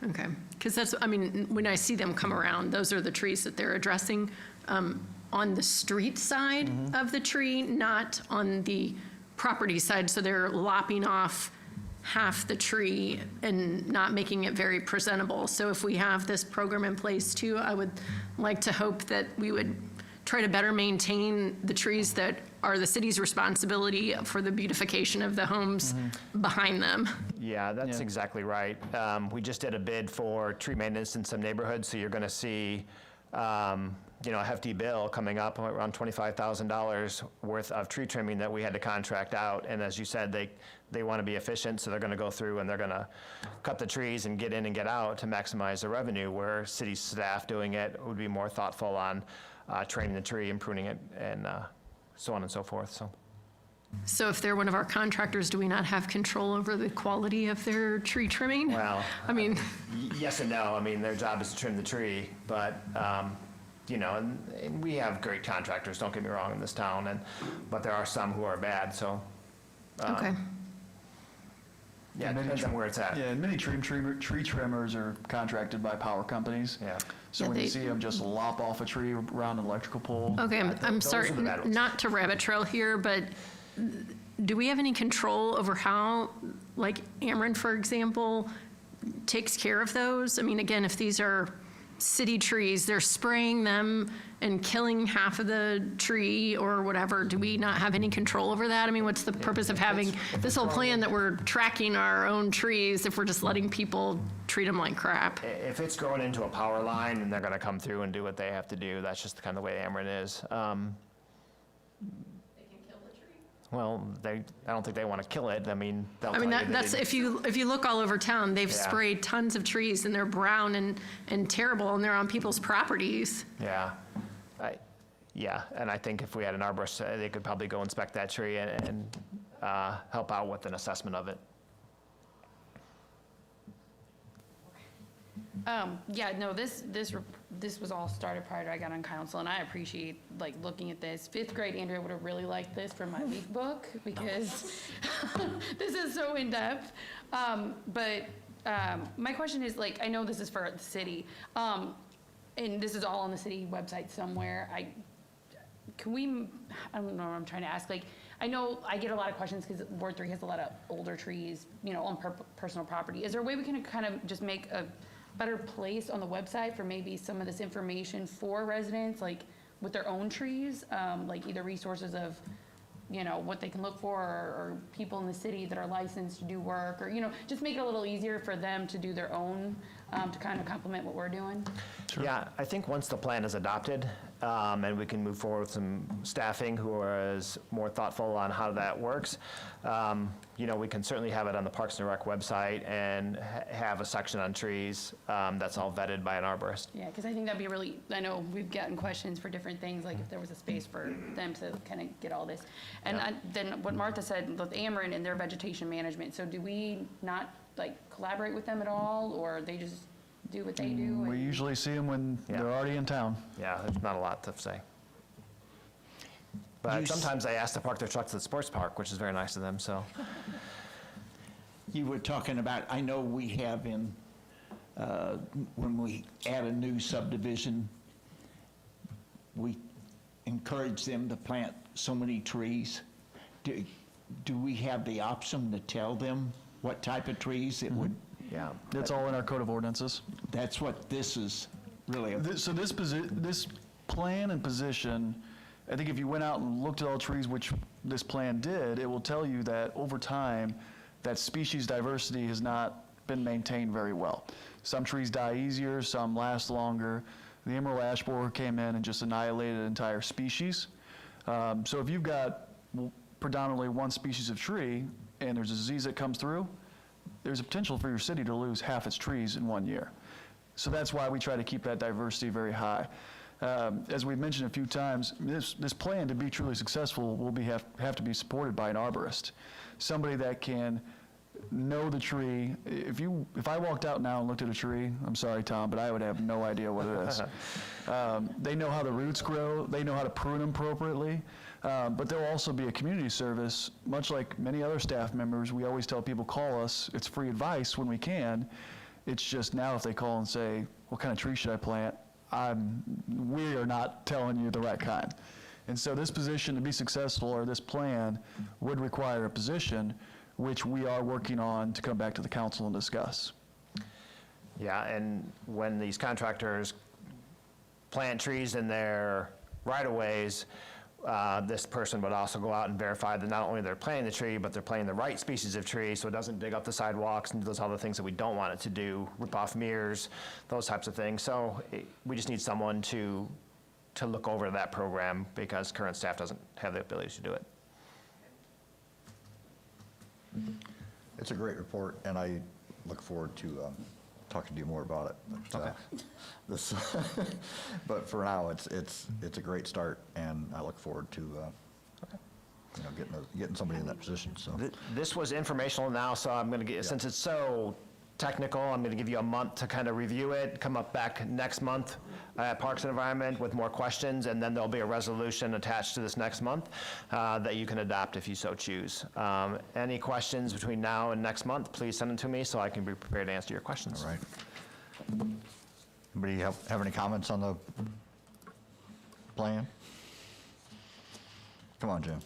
Okay, because that's, I mean, when I see them come around, those are the trees that they're addressing on the street side of the tree, not on the property side, so they're lopping off half the tree and not making it very presentable. So if we have this program in place too, I would like to hope that we would try to better maintain the trees that are the city's responsibility for the beautification of the homes behind them. Yeah, that's Yeah. exactly right. We just did a bid for tree maintenance in some neighborhoods, so you're going to see a hefty bill coming up, around $25,000 worth of tree trimming that we had to contract out. And as you said, they want to be efficient, so they're going to go through and they're going to cut the trees and get in and get out to maximize the revenue, where city staff doing it would be more thoughtful on training the tree and pruning it and so on and so forth. So if they're one of our contractors, do we not have control over the quality of their tree trimming? Well, I mean, yes and no. I mean, their job is to trim the tree, but and we have great contractors, don't get me wrong, in this town, but there are some who are bad, so. okay. Yeah, it depends on where it's at. Yeah, and many tree trimmers are contracted by power companies. Yeah. So Yeah, when you they- see them just lop off a tree around an electrical pole. Okay, I'm those sorry, are the bad ones. not to rabbit trail here, but do we have any control over how, like Ameren, for example, takes care of those? I mean, again, if these are city trees, they're spraying them and killing half of the tree or whatever. Do we not have any control over that? I mean, what's the purpose of having this whole plan that we're tracking our own trees if we're just letting people treat them like crap? If it's growing into a power line and they're going to come through and do what they have to do, that's just the kind of way Ameren is. Well, I don't think they want to kill it. I mean, they'll I mean, tell you that that's, if you look all over town, they've Yeah. sprayed tons of trees and they're brown and terrible and they're on people's properties. Yeah. And I think if we had an arborist, they could probably go inspect that tree and help out with an assessment of it. Yeah, no, this was all started prior to I got on council, and I appreciate looking at this. 5th grade, Andrea would have really liked this for my week book because this is so in depth. But my question is I know this is for the city, and this is all on the city website somewhere. I don't know what I'm trying to ask. I know I get a lot of questions because Ward 3 has a lot of older trees, on personal property. Is there a way we can kind of just make a better place on the website for maybe some of this information for residents, with their own trees, either resources of you know, what they can look for, or people in the city that are licensed to do work, or, you know, just make it a little easier for them to do their own, to kind of complement what we're doing. Yeah, I think once the plan is adopted, and we can move forward with some staffing who is more thoughtful on how that works, you know, we can certainly have it on the Parks and Rec website and have a section on trees that's all vetted by an arborist. Yeah, because I think that'd be really, I know we've gotten questions for different things, like if there was a space for them to kind of get all this. And then what Martha said with Ameren and their vegetation management, so do we not like collaborate with them at all, or they just do what they do? We and- usually see them when Yeah. they're already in town. Yeah, there's not a lot to say. But sometimes they ask to park their trucks at the sports park, which is very nice of them, so. You were talking about, I know we have in, when we add a new subdivision, we encourage them to plant so many trees. Do we have the option to tell them what type of trees it would? Yeah. It's all in our code of ordinances. That's what this is really about. So this plan and position, I think if you went out and looked at all trees, which this plan did, it will tell you that over time, that species diversity has not been maintained very well. Some trees die easier, some last longer. The emerald ash borer came in and just annihilated an entire species. So if you've got predominantly one species of tree and there's a disease that comes through, there's a potential for your city to lose half its trees in 1 year. So that's why we try to keep that diversity very high. As we've mentioned a few times, this plan to be truly successful will have to be supported by an arborist, somebody that can know the tree. If I walked out now and looked at a tree, I'm sorry, Tom, but I would have no idea what it is. They know how the roots grow. They know how to prune them appropriately. But there'll also be a community service, much like many other staff members. We always tell people, call us. It's free advice when we can. It's just now if they call and say, what kind of tree should I plant? We are not telling you the right kind. And so this position to be successful, or this plan, would require a position which we are working on to come back to the council and discuss. Yeah, and when these contractors plant trees in their right-of-ways, this person would also go out and verify that not only they're planting the tree, but they're planting the right species of tree, so it doesn't dig up the sidewalks and do those other things that we don't want it to do, rip off mirrors, those types of things. So we just need someone to look over that program because current staff doesn't have the ability to do it. It's a great report, and I look forward to talking to you more about it. But, this, but for now, it's a great start, and I look forward to you know, getting somebody in that position. So This was informational now, so I'm going to get, since it's so technical, I'm going to give you a month to kind of review it, come up back next month at Parks and Environment with more questions, and then there'll be a resolution attached to this next month that you can adopt if you so choose. Any questions between now and next month, please send them to me so I can be prepared to answer your questions. all right. Anybody have any comments on the plan? Come on, Jim.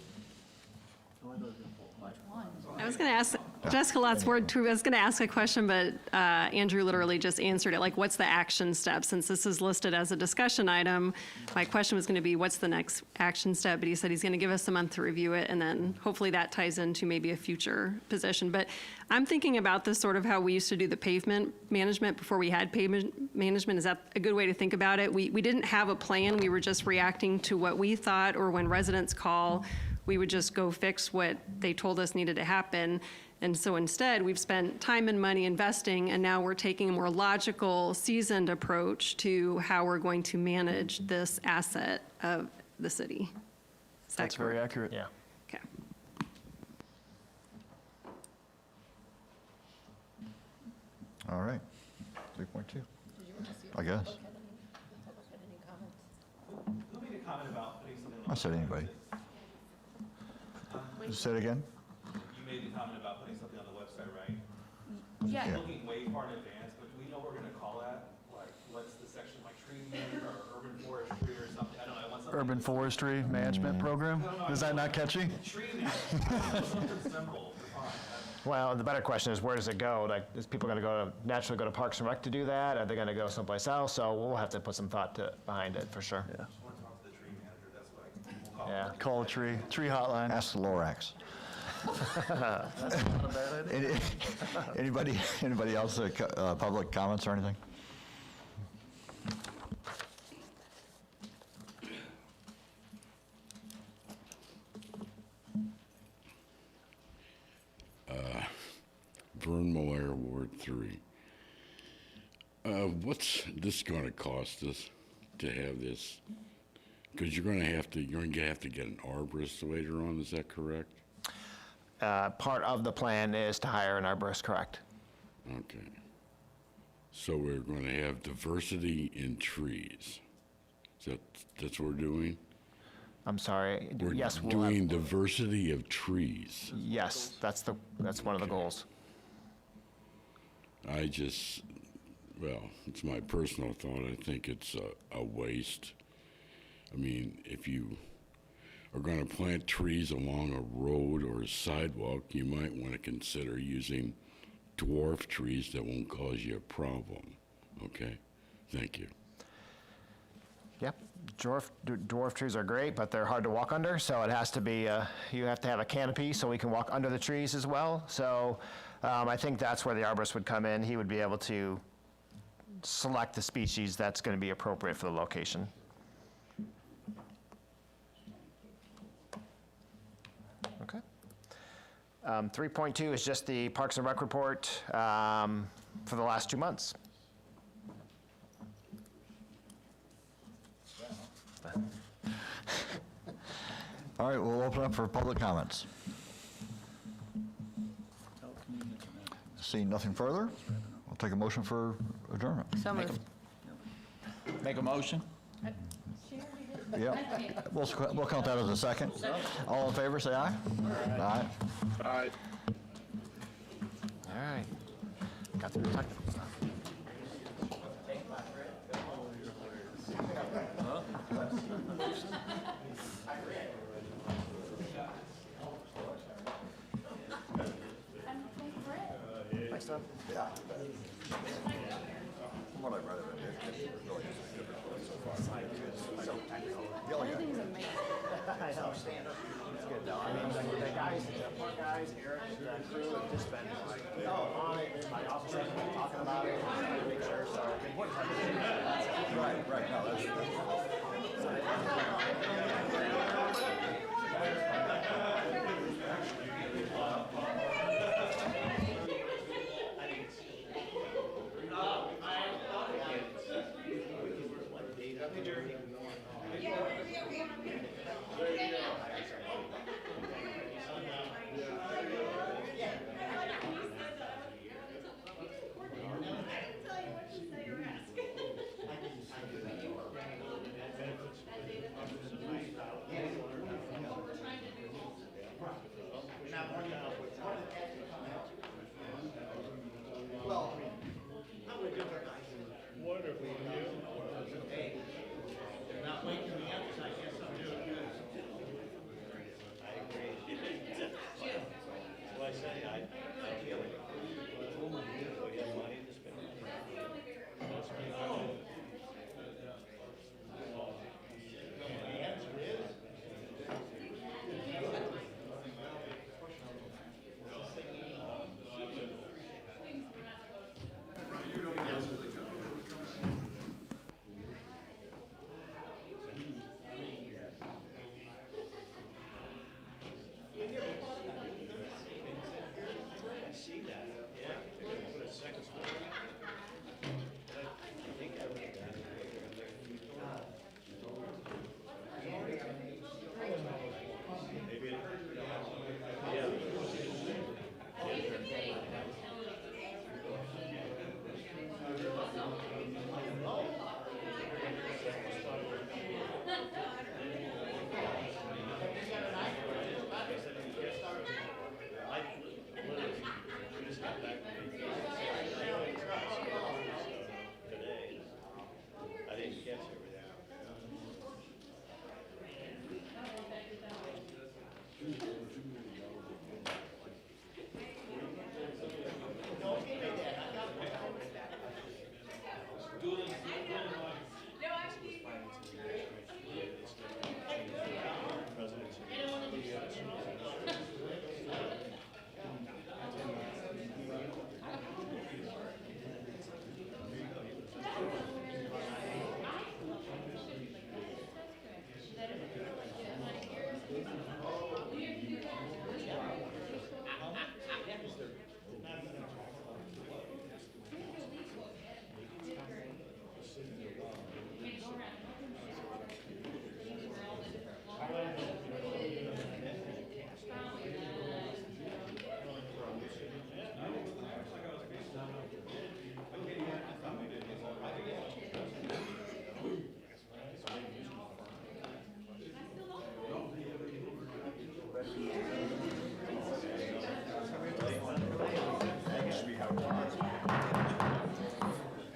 I was going to ask, Jessica Lotsford, I was going to ask a question, but Andrew literally just answered it. Like, what's the action step? Since this is listed as a discussion item, my question was going to be, what's the next action step? But he said he's going to give us a month to review it, and then hopefully that ties into maybe a future position. But I'm thinking about this sort of how we used to do the pavement management before we had pavement management. Is that a good way to think about it? We didn't have a plan. We were just reacting to what we thought, or when residents call, we would just go fix what they told us needed to happen. And so instead, we've spent time and money investing, and now we're taking a more logical, seasoned approach to how we're going to manage this asset of the city. Is that That's very correct? accurate. Yeah. Okay. All right. 3.2. I guess. Who made a comment about putting something on? I said anybody. Say it again? You made the comment about putting something on the website, right? Yeah. Yeah. Looking way far in advance, but do we know what we're gonna call that? Like, what's the section, like tree management or urban forestry or something? I don't know, I want something. Urban Forestry Management Program? Is that not catchy? Tree management, something simple, fine. Well, the better question is, where does it go? Like, is people going to naturally go to Parks and Rec to do that? Are they going to go someplace else? So we'll have to put some thought behind it for sure. Yeah. I just wanna talk to the tree manager, that's what we'll Yeah. Call a tree hotline. Ask the Lorax. Anybody else, public comments or anything? Vern Moyer, Ward 3. What's this going to cost us to have this? Because you're going to have to get an arborist later on. Is that correct? Part of the plan is to hire an arborist, correct? Okay. So we're going to have diversity in trees. That's what we're doing? I'm sorry. We're Yes, we'll doing have, diversity of trees. yes, that's one of the goals. Well, it's my personal thought. I think it's a waste. I mean, if you are going to plant trees along a road or a sidewalk, you might want to consider using dwarf trees that won't cause you a problem. Okay? Thank you. Yep, dwarf trees are great, but they're hard to walk under, so it has to be, you have to have a canopy so we can walk under the trees as well. So I think that's where the arborist would come in. He would be able to select the species that's going to be appropriate for the location. Okay. 3.2 is just the Parks and Rec report for the last 2 months. All right, we'll open up for public comments. Seeing nothing further, we'll take a motion for adjournment. So moved. Make a motion? Yep, we'll count that as a second. All in favor, say aye. Aye. Aye. All right. Got through the technical. The guys, the poor guys, Eric, the crew have just been like, on it, my officer has been talking about it, trying to make sure, so. Right, no, that's.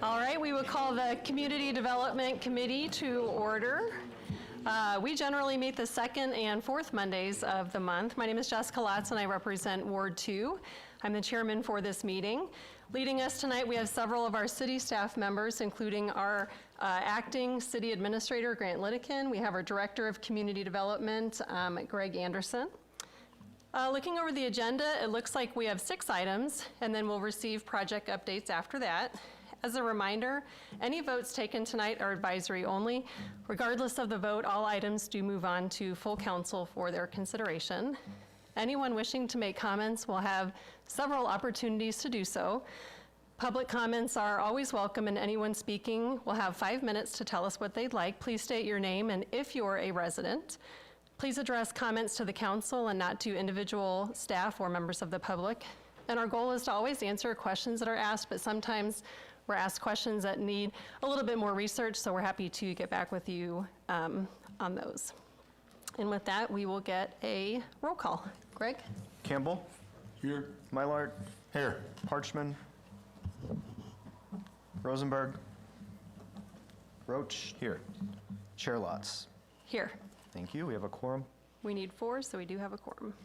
All right, we will call the Community Development Committee to order. We generally meet the second and fourth Mondays of the month. My name is Jessica Latz, and I represent Ward 2. I'm the chairman for this meeting. Leading us tonight, we have several of our city staff members, including our acting city administrator, Grant Lidekin. We have our director of community development, Greg Anderson. Looking over the agenda, it looks like we have 6 items, and then we'll receive project updates after that. As a reminder, any votes taken tonight are advisory only. Regardless of the vote, all items do move on to full council for their consideration. Anyone wishing to make comments will have several opportunities to do so. Public comments are always welcome, and anyone speaking will have 5 minutes to tell us what they'd like. Please state your name, and if you're a resident, please address comments to the council and not to individual staff or members of the public. And our goal is to always answer questions that are asked, but sometimes we're asked questions that need a little bit more research, so we're happy to get back with you on those. And with that, we will get a roll call. Greg? Campbell? Here. Mylart? Here. Parchman? Rosenberg? Roach? Here. Chair Lots? Here. Thank you. We have a quorum. We need 4, so we do have a quorum.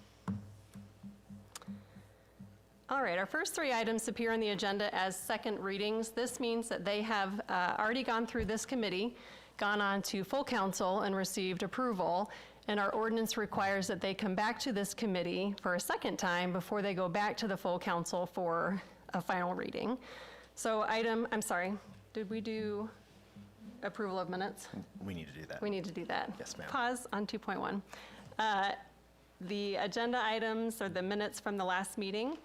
All right, our first 3 items appear on the agenda as second readings. This means that they have already gone through this committee, gone on to full council, and received approval. And our ordinance requires that they come back to this committee for a second time before they go back to the full council for a final reading. So I'm sorry, did we do approval of minutes? We need to do that. We need to do that. Yes, ma'am. Pause on 2.1. The agenda items are the minutes from the last meeting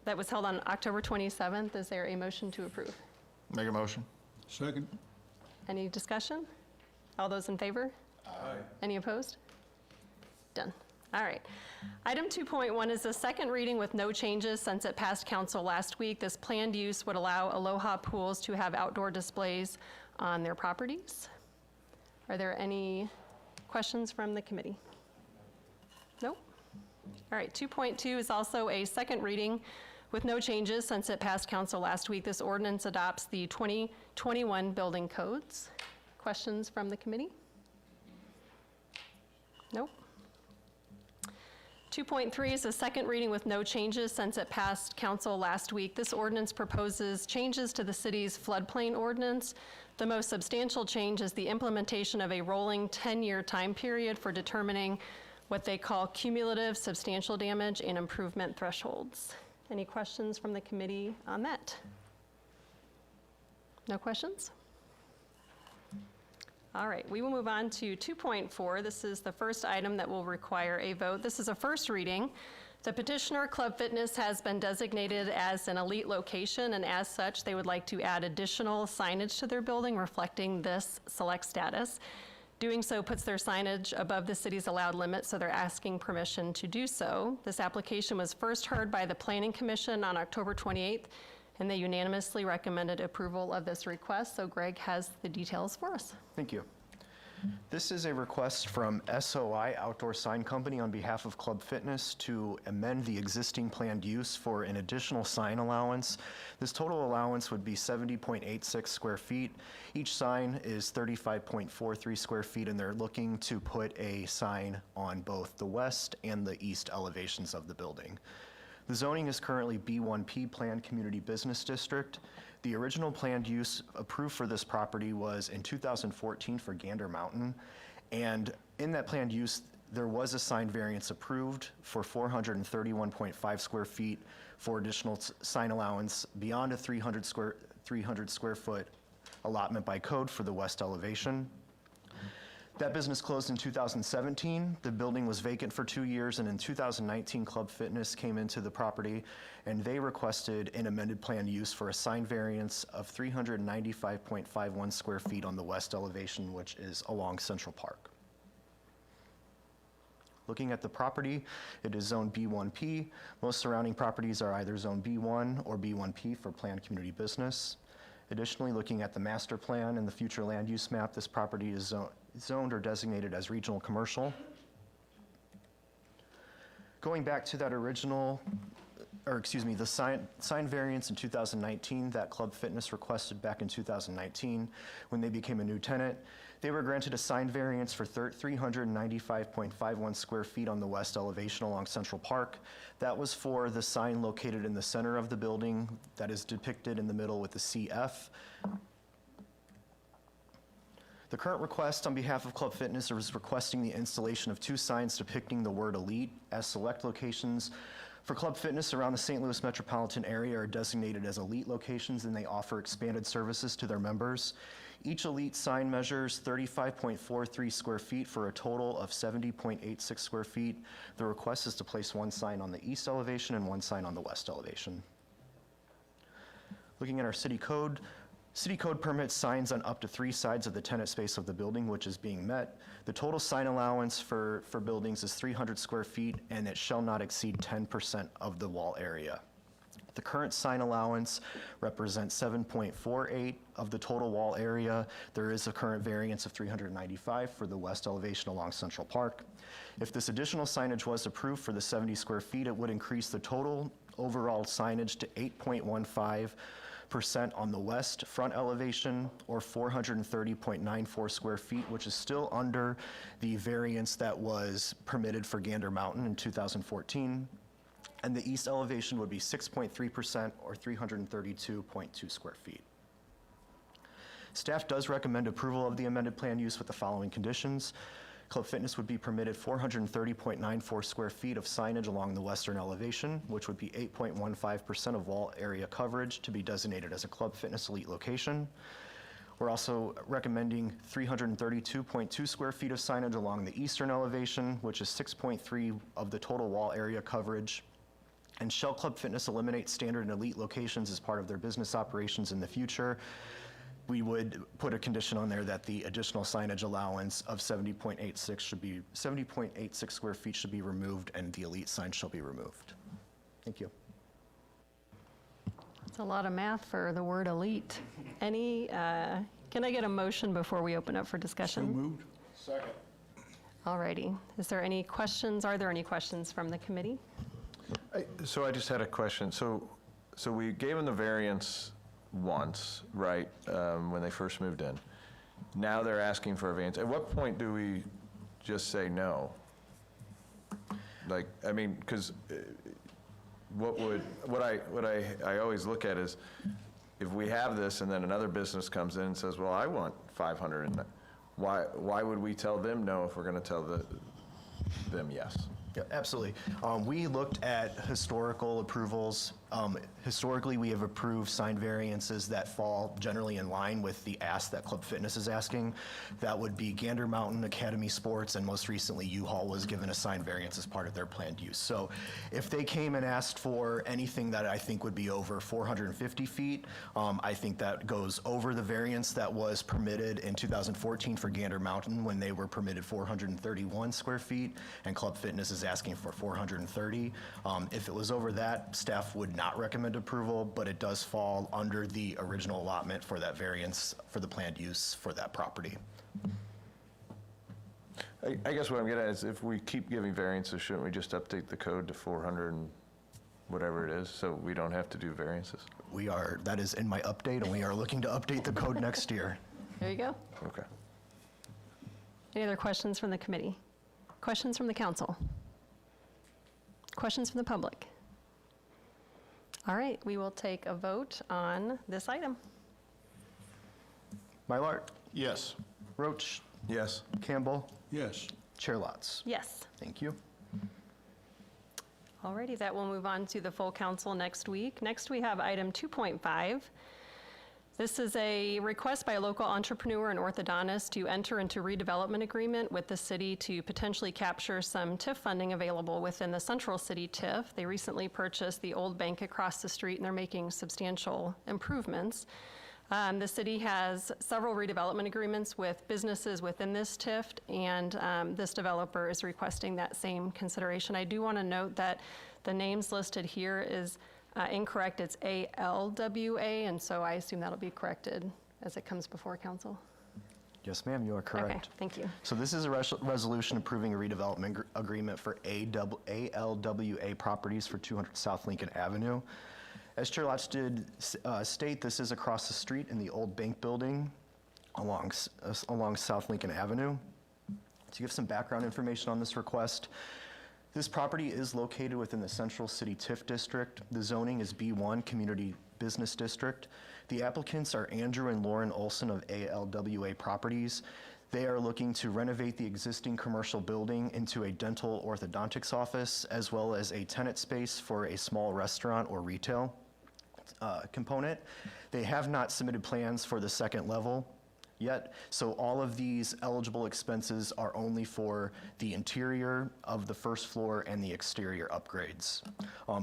that was held on October 27th. Is there a motion to approve? Make a motion. Second. Any discussion? All those in favor? Aye. Any opposed? Done. All right. Item 2.1 is the second reading with no changes since it passed council last week. This planned use would allow Aloha Pools to have outdoor displays on their properties. Are there any questions from the committee? Nope. All right, 2.2 is also a second reading with no changes since it passed council last week. This ordinance adopts the 2021 building codes. Questions from the committee? Nope. 2.3 is a second reading with no changes since it passed council last week. This ordinance proposes changes to the city's floodplain ordinance. The most substantial change is the implementation of a rolling 10-year time period for determining what they call cumulative substantial damage and improvement thresholds. Any questions from the committee on that? No questions? All right, we will move on to 2.4. This is the first item that will require a vote. This is a first reading. The petitioner, Club Fitness, has been designated as an elite location, and as such, they would like to add additional signage to their building reflecting this select status. Doing so puts their signage above the city's allowed limit, so they're asking permission to do so. This application was first heard by the Planning Commission on October 28th, and they unanimously recommended approval of this request. So Greg has the details for us. Thank you. This is a request from SOI Outdoor Sign Company on behalf of Club Fitness to amend the existing planned use for an additional sign allowance. This total allowance would be 70.86 square feet. Each sign is 35.43 square feet, and they're looking to put a sign on both the west and the east elevations of the building. The zoning is currently B1P Planned Community Business District. The original planned use approved for this property was in 2014 for Gander Mountain. And in that planned use, there was a sign variance approved for 431.5 square feet for additional sign allowance beyond a 300 square foot allotment by code for the west elevation. That business closed in 2017. The building was vacant for 2 years, and in 2019, Club Fitness came into the property, and they requested an amended plan use for a sign variance of 395.51 square feet on the west elevation, which is along Central Park. Looking at the property, it is Zone B1P. Most surrounding properties are either Zone B1 or B1P for planned community business. Additionally, looking at the master plan and the future land use map, this property is zoned or designated as regional commercial. Going back to that original the sign variance in 2019 that Club Fitness requested back in 2019 when they became a new tenant. They were granted a sign variance for 395.51 square feet on the west elevation along Central Park. That was for the sign located in the center of the building that is depicted in the middle with the CF. The current request on behalf of Club Fitness is requesting the installation of 2 signs depicting the word elite as select locations for Club Fitness around the St. Louis metropolitan area are designated as elite locations, and they offer expanded services to their members. Each elite sign measures 35.43 square feet for a total of 70.86 square feet. The request is to place 1 sign on the east elevation and 1 sign on the west elevation. Looking at our city code permits signs on up to 3 sides of the tenant space of the building, which is being met. The total sign allowance for buildings is 300 square feet, and it shall not exceed 10% of the wall area. The current sign allowance represents 7.48 of the total wall area. There is a current variance of 395 for the west elevation along Central Park. If this additional signage was approved for the 70 square feet, it would increase the total overall signage to 8.15% on the west front elevation, or 430.94 square feet, which is still under the variance that was permitted for Gander Mountain in 2014. And the east elevation would be 6.3%, or 332.2 square feet. Staff does recommend approval of the amended plan use with the following conditions. Club Fitness would be permitted 430.94 square feet of signage along the western elevation, which would be 8.15% of wall area coverage to be designated as a Club Fitness elite location. We're also recommending 332.2 square feet of signage along the eastern elevation, which is 6.3 of the total wall area coverage. And shall Club Fitness eliminate standard and elite locations as part of their business operations in the future? We would put a condition on there that the additional signage allowance of 70.86 square feet should be removed, and the elite sign shall be removed. Thank you. It's a lot of math for the word elite. Can I get a motion before we open up for discussion? Moved. Second. All righty. Is there any questions? Are there any questions from the committee? So I just had a question. So we gave them the variance once, right, when they first moved in. Now they're asking for a variance. At what point do we just say no? Like, I mean, because what I always look at is, if we have this and then another business comes in and says, well, I want 500, and why would we tell them no if we're going to tell them yes? Yeah, absolutely. We looked at historical approvals. Historically, we have approved sign variances that fall generally in line with the ask that Club Fitness is asking. That would be Gander Mountain, Academy Sports, and most recently U-Haul was given a sign variance as part of their planned use. So if they came and asked for anything that I think would be over 450 feet, I think that goes over the variance that was permitted in 2014 for Gander Mountain when they were permitted 431 square feet, and Club Fitness is asking for 430. If it was over that, staff would not recommend approval, but it does fall under the original allotment for that variance for the planned use for that property. I guess what I'm getting at is, if we keep giving variances, shouldn't we just update the code to 400 and whatever it is, so we don't have to do variances? That is in my update, and we are looking to update the code next year. There you go. Okay. Any other questions from the committee? Questions from the council? Questions from the public? All right, we will take a vote on this item. Mylart, Yes. Roach, Yes. Campbell, Yes. Chair Lots. Yes. Thank you. All righty, that will move on to the full council next week. Next, we have item 2.5. This is a request by a local entrepreneur and orthodontist to enter into redevelopment agreement with the city to potentially capture some TIF funding available within the Central City TIF. They recently purchased the old bank across the street, and they're making substantial improvements. The city has several redevelopment agreements with businesses within this TIF, and this developer is requesting that same consideration. I do want to note that the names listed here is incorrect. It's ALWA, and so I assume that'll be corrected as it comes before council. Yes, ma'am, you are Okay, correct. thank you. So this is a resolution approving a redevelopment agreement for ALWA properties for 200 South Lincoln Avenue. As Chair Lotz did state, this is across the street in the old bank building along South Lincoln Avenue. To give some background information on this request, this property is located within the Central City TIF District. The zoning is B1, Community Business District. The applicants are Andrew and Lauren Olson of ALWA Properties. They are looking to renovate the existing commercial building into a dental orthodontics office, as well as a tenant space for a small restaurant or retail component. They have not submitted plans for the second level yet, so all of these eligible expenses are only for the interior of the first floor and the exterior upgrades.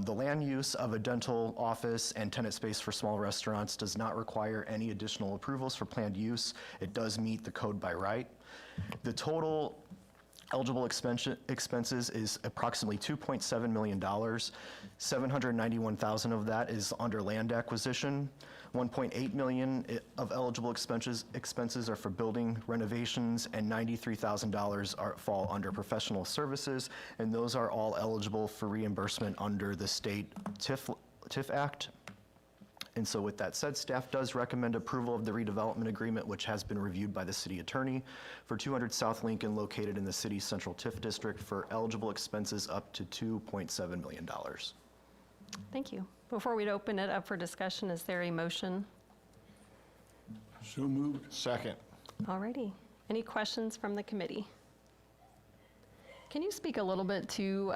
The land use of a dental office and tenant space for small restaurants does not require any additional approvals for planned use. It does meet the code by right. The total eligible expenses is approximately $2.7 million. $791,000 of that is under land acquisition. $1.8 million of eligible expenses are for building renovations, and $93,000 fall under professional services, and those are all eligible for reimbursement under the state TIF Act. And so with that said, staff does recommend approval of the redevelopment agreement, which has been reviewed by the city attorney for 200 South Lincoln, located in the city's central TIF district, for eligible expenses up to $2.7 million. Thank you. Before we open it up for discussion, is there a motion? So moved. Second. All righty. Any questions from the committee? Can you speak a little bit to,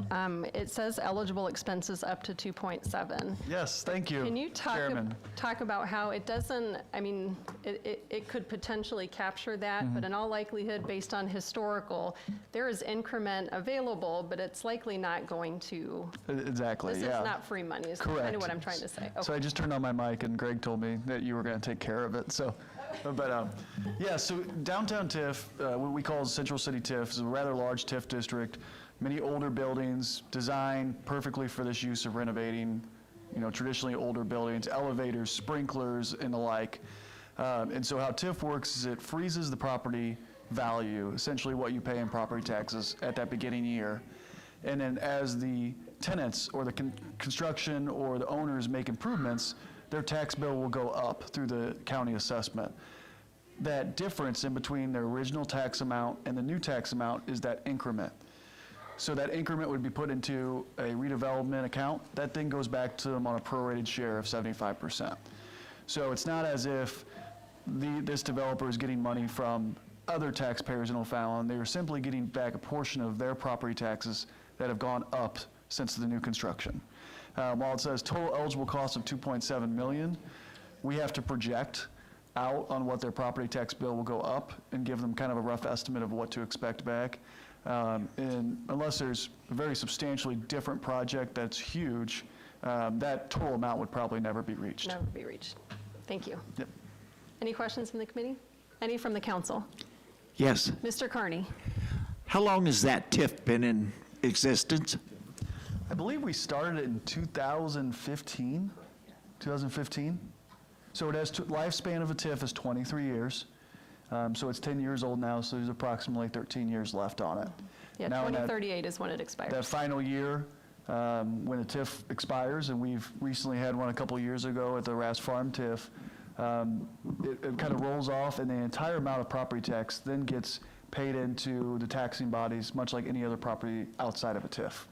it says eligible expenses up to 2.7. Yes, thank you, Can you Chairman. talk about how it doesn't, I mean, it could potentially capture that, but in all likelihood, based on historical, there is increment available, but it's likely not going to, Exactly, this yeah. is not free money, is kind Correct. of what I'm trying to say. So Okay. I just turned on my mic and Greg told me that you were going to take care of it. So, yeah. So downtown TIF, what we call Central City TIF, is a rather large TIF district. Many older buildings designed perfectly for this use of renovating, traditionally older buildings, elevators, sprinklers, and the like. And so how TIF works is it freezes the property value, essentially what you pay in property taxes at that beginning year. And then as the tenants or the construction or the owners make improvements, their tax bill will go up through the county assessment. That difference in between their original tax amount and the new tax amount is that increment. So that increment would be put into a redevelopment account. That thing goes back to them on a prorated share of 75%. So it's not as if this developer is getting money from other taxpayers in O'Fallon. They are simply getting back a portion of their property taxes that have gone up since the new construction. While it says total eligible cost of $2.7 million, we have to project out on what their property tax bill will go up and give them kind of a rough estimate of what to expect back. And unless there's a very substantially different project that's huge, that total amount would probably never be reached. Never be reached. Thank you. Yep. Any questions from the committee? Any from the council? Yes. Mr. Carney? How long has that TIF been in existence? I believe we started it in 2015. So it has lifespan of a TIF is 23 years. So it's 10 years old now, so there's approximately 13 years left on it. Yeah, Now in that- 2038 is when it expires. That final year, when the TIF expires, and we've recently had one a couple of years ago at the Ras Farm TIF, it kind of rolls off, and the entire amount of property tax then gets paid into the taxing bodies, much like any other property outside of a TIF.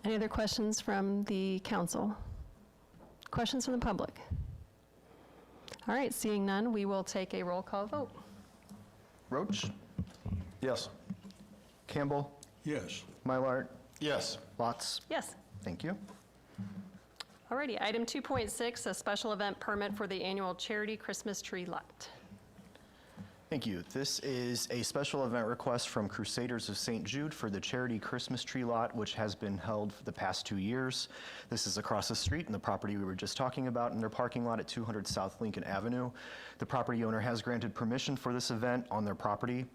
Any other questions from the council? Questions from the public? All right, seeing none, we will take a roll call vote. Roach? Yes. Campbell? Yes. Mylart? Yes. Lotz? Yes. Thank you. All righty, item 2.6, a special event permit for the annual charity Christmas tree lot. Thank you. This is a special event request from Crusaders of St. Jude for the charity Christmas tree lot, which has been held for the past 2 years. This is across the street in the property we were just talking about in their parking lot at 200 South Lincoln Avenue. The property owner has granted permission for this event on their property.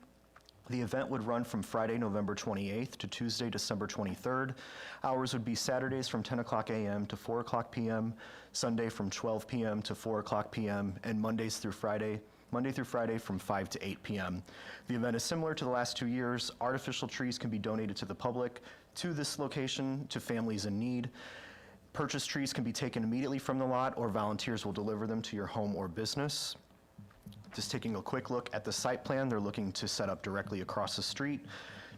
The event would run from Friday, November 28th to Tuesday, December 23rd. Hours would be Saturdays from 10 o'clock a.m. to 4 o'clock p.m., Sunday from 12 p.m. to 4 o'clock p.m., and Mondays through Friday Monday through Friday from 5 to 8 p.m. The event is similar to the last 2 years. Artificial trees can be donated to the public to this location to families in need. Purchased trees can be taken immediately from the lot, or volunteers will deliver them to your home or business. Just taking a quick look at the site plan, they're looking to set up directly across the street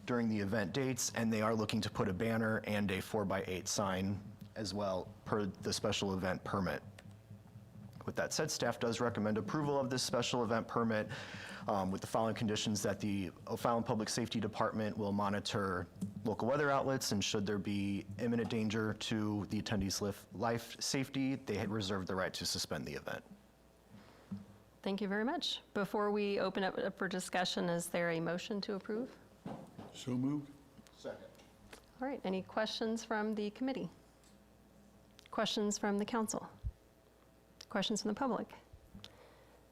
during the event dates, and they are looking to put a banner and a 4x8 sign as well per the special event permit. With that said, staff does recommend approval of this special event permit with the following conditions: that the O'Fallon Public Safety Department will monitor local weather outlets, and should there be imminent danger to the attendees' life safety, they reserve the right to suspend the event. Thank you very much. Before we open up for discussion, is there a motion to approve? So moved? Second. All right, any questions from the committee? Questions from the council? Questions from the public?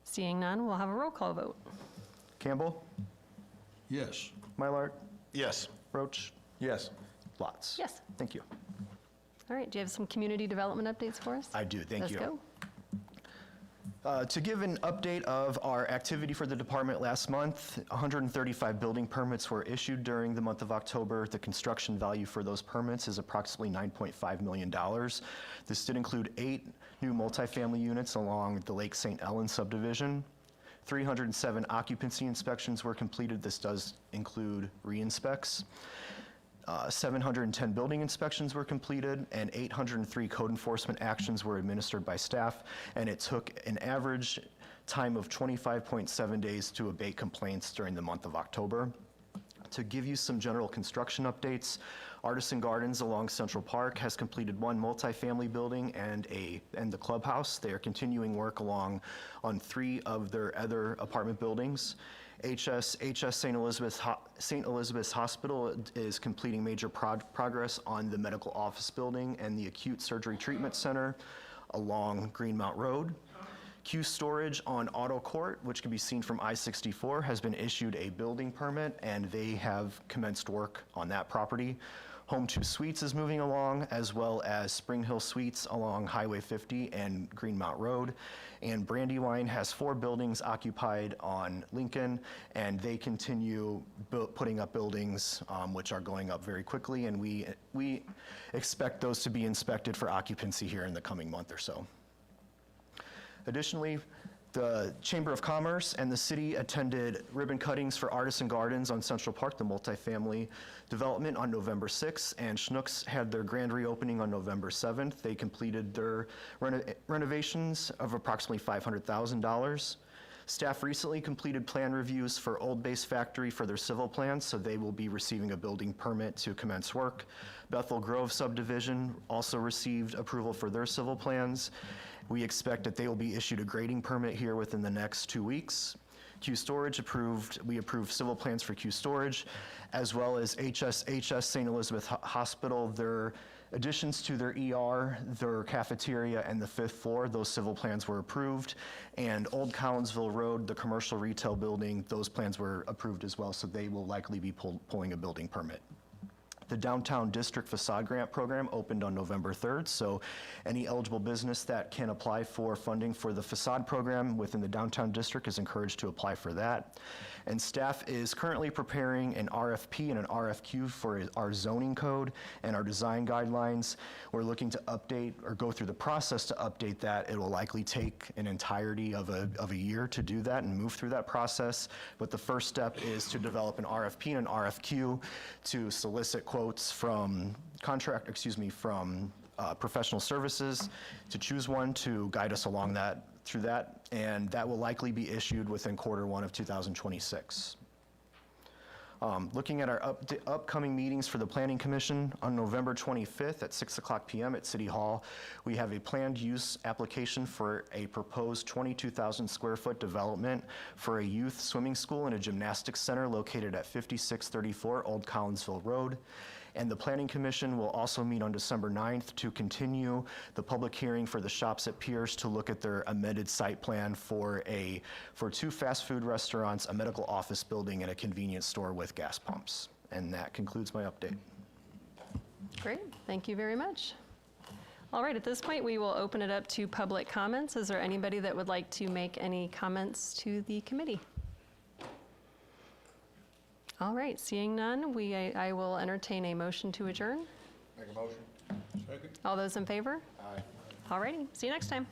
Seeing none, we'll have a roll call vote. Campbell? Yes. Mylart? Yes. Roach? Yes. Lots? Yes. Thank you. All right, do you have some community development updates for us? I do, thank you. Let's go. To give an update of our activity for the department last month, 135 building permits were issued during the month of October. The construction value for those permits is approximately $9.5 million. This did include 8 new multifamily units along the Lake St. Ellen subdivision. 307 occupancy inspections were completed. This does include re-inspects. 710 building inspections were completed, and 803 code enforcement actions were administered by staff, and it took an average time of 25.7 days to abate complaints during the month of October. To give you some general construction updates, Artisan Gardens along Central Park has completed 1 multifamily building and the clubhouse. They are continuing work on 3 of their other apartment buildings. HS St. Elizabeth's Hospital is completing major progress on the medical office building and the acute surgery treatment center along Greenmount Road. Q Storage on Auto Court, which can be seen from I-64, has been issued a building permit, and they have commenced work on that property. Home 2 Suites is moving along, as well as Spring Hill Suites along Highway 50 and Greenmount Road. And Brandywine has 4 buildings occupied on Lincoln, and they continue putting up buildings, which are going up very quickly, and we expect those to be inspected for occupancy here in the coming month or so. Additionally, the Chamber of Commerce and the city attended ribbon cuttings for Artisan Gardens on Central Park, the multifamily development, on November 6th, and Schnucks had their grand reopening on November 7th. They completed their renovations of approximately $500,000. Staff recently completed plan reviews for Old Base Factory for their civil plans, so they will be receiving a building permit to commence work. Bethel Grove subdivision also received approval for their civil plans. We expect that they will be issued a grading permit here within the next 2 weeks. Q Storage we approved civil plans for Q Storage, as well as HS St. Elizabeth Hospital. Their additions to their ER, their cafeteria, and the 5th floor, those civil plans were approved. And Old Collinsville Road, the commercial retail building, those plans were approved as well, so they will likely be pulling a building permit. The Downtown District Facade Grant Program opened on November 3rd, so any eligible business that can apply for funding for the facade program within the Downtown District is encouraged to apply for that. And staff is currently preparing an RFP and an RFQ for our zoning code and our design guidelines. We're looking to update or go through the process to update that. It will likely take an entirety of a year to do that and move through that process. But the first step is to develop an RFP and an RFQ to solicit quotes from professional services, to choose one to guide us along through that, and that will likely be issued within Q1 of 2026. Looking at our upcoming meetings for the Planning Commission, on November 25th at 6:00 p.m. at City Hall, we have a planned use application for a proposed 22,000 square foot development for a youth swimming school and a gymnastics center located at 5634 Old Collinsville Road. And the Planning Commission will also meet on December 9th to continue the public hearing for the Shops at Pierce to look at their amended site plan for 2 fast food restaurants, a medical office building, and a convenience store with gas pumps. And that concludes my update. Great, thank you very much. All right, at this point, we will open it up to public comments. Is there anybody that would like to make any comments to the committee? All right, seeing none, I will entertain a motion to adjourn. Make a motion. All those in favor? Aye. All righty, see you next time.